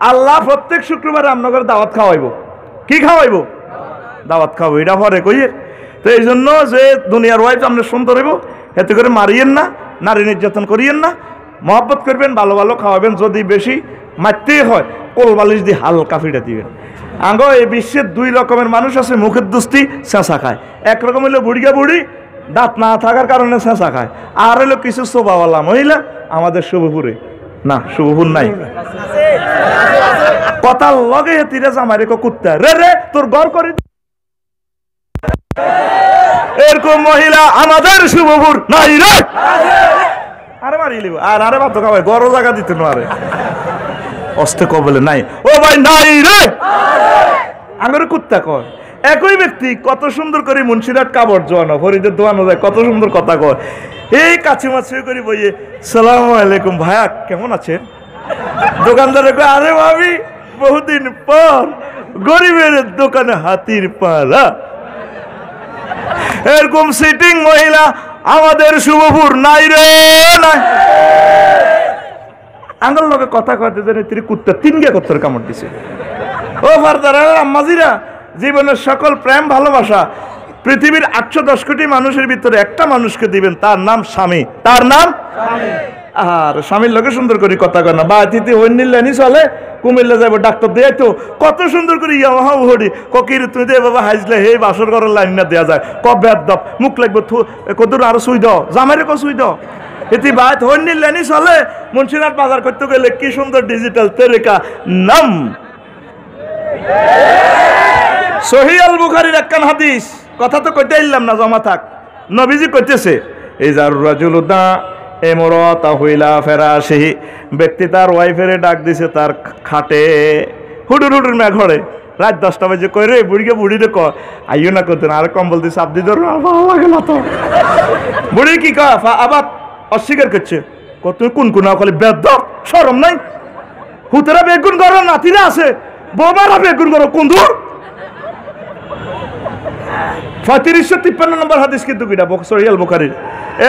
আল্লাহ প্রত্যেক শুক্রবারে আপনাদের দাওয়াত খাওয়াইব। কি খাওয়াইব? দাওয়াত খাওয়াবো। এটা পরে কইয়ে। তো এই জন্য যে দুনিয়ার ওয়াইফ আপনি সুন্দর হইব, এতে করে মারিয়েন না, নারী নির্যাতন করিয়েন না, মহব্বত করবেন, ভালো ভালো খাওয়াবেন। যদি বেশি মারতেই হয় কোল বালিশ দিয়ে হালকা ফিটা দিবেন। আঙ্গ এই বিশ্বের 2 রকমের মানুষ আছে, মুখের দুস্তি চেঁচা খায়। একরকম হইলো বুড়িয়া বুড়ি, দাঁত না থাকার কারণে চেঁচা খায়। আর হইলো কিছু সোবাওয়ালা মহিলা আমাদের শুভপুরে না, শুভপুর নাই, কথা লগে তিরে জামাই রেখো কুত্তা রে রে তোর ঘর করে। এরকম মহিলা আমাদের শুভপুর নাই রে। আরে মারি লিব আর আরে ভাত খাওয়াই গড় জায়গা দিতে নারে অস্তে কবলে নাই। ও ভাই নাই রে, আঙুরে কুত্তা কয়। একই ব্যক্তি কত সুন্দর করে মুন্সিরাট কাবড় জোয়ানো, ফরিদের দোয়ানো যায়, কত সুন্দর কথা কয়। এই কাছে মাছি করে বইয়ে সালাম আলাইকুম ভাইয়া কেমন আছেন? দোকানদারে কয় আরে ভাবি বহুদিন পর, গরিবের দোকানে হাতির পালা। এরকম সিটিং মহিলা আমাদের শুভপুর নাই রে নাই। আঙ্গল লোকে কথা কইতে জানে তিনি কুত্তা 3 গে কত্তর কামড় দিছে। ও ফারদারা আম্মাজিরা, জীবনের সকল প্রেম ভালোবাসা পৃথিবীর 810 কোটি মানুষের ভিতরে একটা মানুষকে দিবেন, তার নাম স্বামী, তার নাম স্বামী। আর স্বামীর লোকে সুন্দর করে কথা কয় না, বা তিতি হইনিলেনি চলে, কুমিল্লা যাব ডাক্তার দেয় তো কত সুন্দর করে ইয়ামাহা হড়ি ককির তুই দে বাবা হাইজলে হে বাসর ঘরের লাইন না দেয়া যায়, বেদ দপ মুখ লাগবে কদুর আরো সুই দাও, জামাইরে ক সুই দাও। এটি বাদ হইনিলেনি চলে, মুন্সিরহাট বাজার করতে গেলে কি সুন্দর ডিজিটাল তেরেকা নাম। সহিহ আল বুখারীর একখান হাদিস, কথা তো কইতে ইল্লাম না, জমা থাক। নবীজি কইতেছে এই যার রাজুলুদা এমরতা হইলা ফেরাসিহি, ব্যক্তি তার ওয়াইফেরে ডাক দিছে তার খাটে, হুডুর হুডুর মে ঘরে, রাত 10টা বাজে কই রে বুড়িকে বুড়িরে ক আইও না করতেন, আর কম্বল দিয়ে চাপ দিয়ে ধর, ভালো লাগে না তো। বুড়ি কি কয় আবার অস্বীকার করছে, তুমি কোন কোন খালি বেদ শরম নাই, হুতেরা বেগুন করো, নাতিরা আছে, বৌমারা বেগুন করো, কোন দূর। 3553 নম্বর হাদিস কিন্তু কিনা সহিহ আল বুখারীর।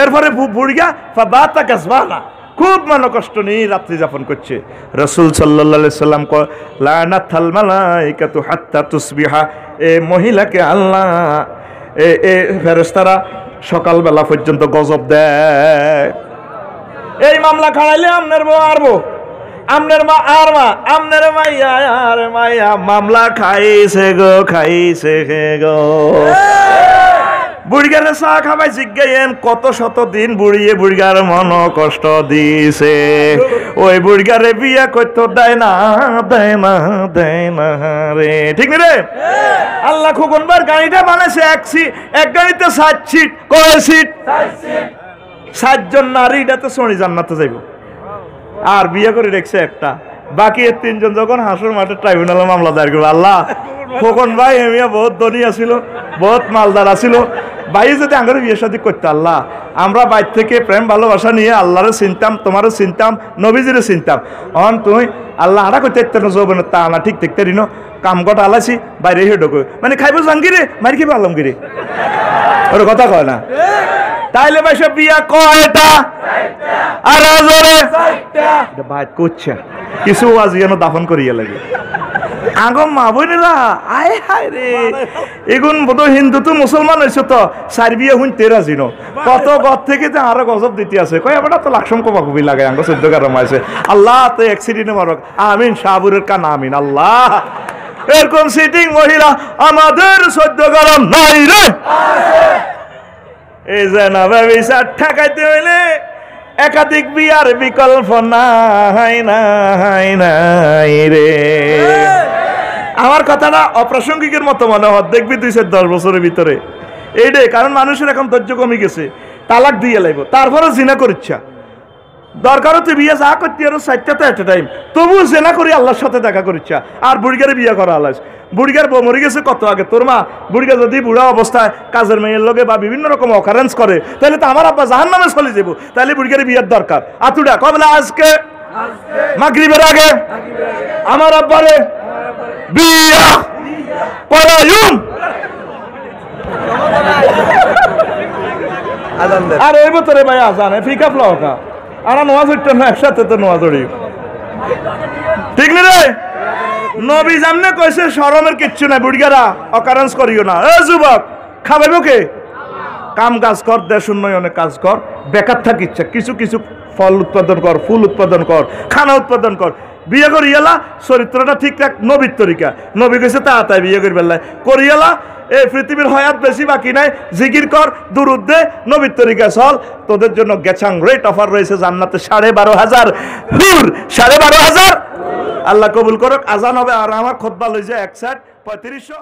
এরপরে বুড়িয়া ফাবাতা কাসবানা, খুব মন কষ্ট নিয়ে রাত্রি যাপন করছে। রাসূল সাল্লাল্লাহু আলাইহি সাল্লাম কয় লানাতাল মালাইকাতু হাত্তা তুসবিহা, এই মহিলাকে আল্লাহ এ ফেরেশতারা সকালবেলা পর্যন্ত গজব দেয়। এই মামলা খাড়াইলে আমনের বউ আরবো, আমনের মা আর মা, আমনের মাইয়া আর মাইয়া মামলা খাইছে গো, খাইছে গো। বুড়িগারে চা খাবাই জিজ্ঞাইন কত শত দিন বুড়িয়ে বুড়িগার মন কষ্ট দিছে, ওই বুড়িগারে বিয়া করতে দেয় না, দেয় না, দেয় না রে, ঠিক রে। আল্লাহ খুকনবার গাড়িটা বানাইছে এক গাড়িতে 7 সিট, কয় সিট? 7 জন নারী, এটাতে সনি জান্নাতে যাইব। আর বিয়ে করে রেখেছে একটা, বাকি 3 জন যখন হাসর মাঠে ট্রাইব্যুনালে মামলা দায়ের করবে। আল্লাহ খোকন ভাই হেমিয়া বহুত ধনী আছিল, বহুত মালদার আছিল, ভাই যদি আঙ্গারে বিয়ে শাদী করতে, আল্লাহ আমরা বাইর থেকে প্রেম ভালোবাসা নিয়ে আল্লাহরে চিনতাম, তোমারও চিনতাম, নবীজিরে চিনতাম। অন তুই আল্লাহ আরা করতে যৌবনের তা না ঠিক দেখতে রিনো কাম কটা আলাইছি বাইরে হে ঢোকে, মানে খাইব জাঙ্গিরে মারি খাইব আলমগিরে, ওর কথা কয় না। তাইলে ভাই সব বিয়া কয়টা? আর ভাই করছে কিছু আজ যেন দাফন করিয়া লাগে। আগম মা বোনেরা আয় হায় রে, এগুন বোধ হিন্দু তো মুসলমান হয়েছে তো 4 বিয়ে হুন 13 জিনো, কত গদ থেকে যে আরো গজব দিতে আছে, কয় এবার তো লাকসম কবা কবি লাগে আঙ্গ 14 রমাইছে। আল্লাহ তো অ্যাক্সিডেন্টে মারক, আমিন, শাহবুরের কান আমিন। আল্লাহ এরকম সিটিং মহিলা আমাদের সহ্য গরম নাই রে। এই যে না ব্যবসার ঠেকাইতে হইলে একাধিক বিয়ার বিকল্প নাই নাই নাই রে। আমার কথাটা অপ্রাসঙ্গিকের মতো মনে হয়, দেখবি 2-10 বছরের ভিতরে এইটাই। কারণ মানুষের এখন ধৈর্য কমে গেছে, তালাক দিয়ে লাইব, তারপরে জিনা করিচ্ছা দরকারও তুই বিয়ে যা করতে আরো 4টা এট এ টাইম, তবুও জেনা করি আল্লাহর সাথে দেখা করিচ্ছা। আর বুড়িগারে বিয়ে করা আলাস, বুড়িগার বউ মরে গেছে কত আগে। তোর মা বুড়িগা যদি বুড়া অবস্থায় কাজের মেয়ের লগে বা বিভিন্ন রকম অকারেন্স করে, তাহলে তো আমার আব্বা জাহান নামে চলে যাবো। তাহলে বুড়িগারে বিয়ের দরকার। আতুডা কবলা আজকে মাগরিবের আগে আমার আব্বারে বিয়া করায়ুম। আর এই বছরে ভাই আজান ফিকা ফ্লাওকা আর নোয়াজ উঠতে না, একসাথে তো নোয়াজ উড়ি, ঠিক না রে? নবী জামনে কইছে শরমের কিচ্ছু নাই, বুড়িগারা অকারেন্স করিও না। এ যুবক, খাবে কে? কাম কাজ কর, দেশ উন্নয়নে কাজ কর, বেকার থাকিচ্ছে কিছু কিছু ফল উৎপাদন কর, ফুল উৎপাদন কর, খানা উৎপাদন কর। বিয়ে করিয়ালা চরিত্রটা ঠিকঠাক নবীর তরিকা, নবী কইছে তাড়াতাড়ি বিয়ে করি বেলায় করিয়ালা। এই পৃথিবীর হয়াত বেশি বাকি নাই, জিকির কর, দুরূদ দে, নবীর তরিকা চল। তোদের জন্য গেছাং রেট অফার রয়েছে জান্নাতে 12,500 হুর, 12,500। আল্লাহ কবুল করুক। আজান হবে আর আমার খুতবা লই যায় 1 সাইড 3500।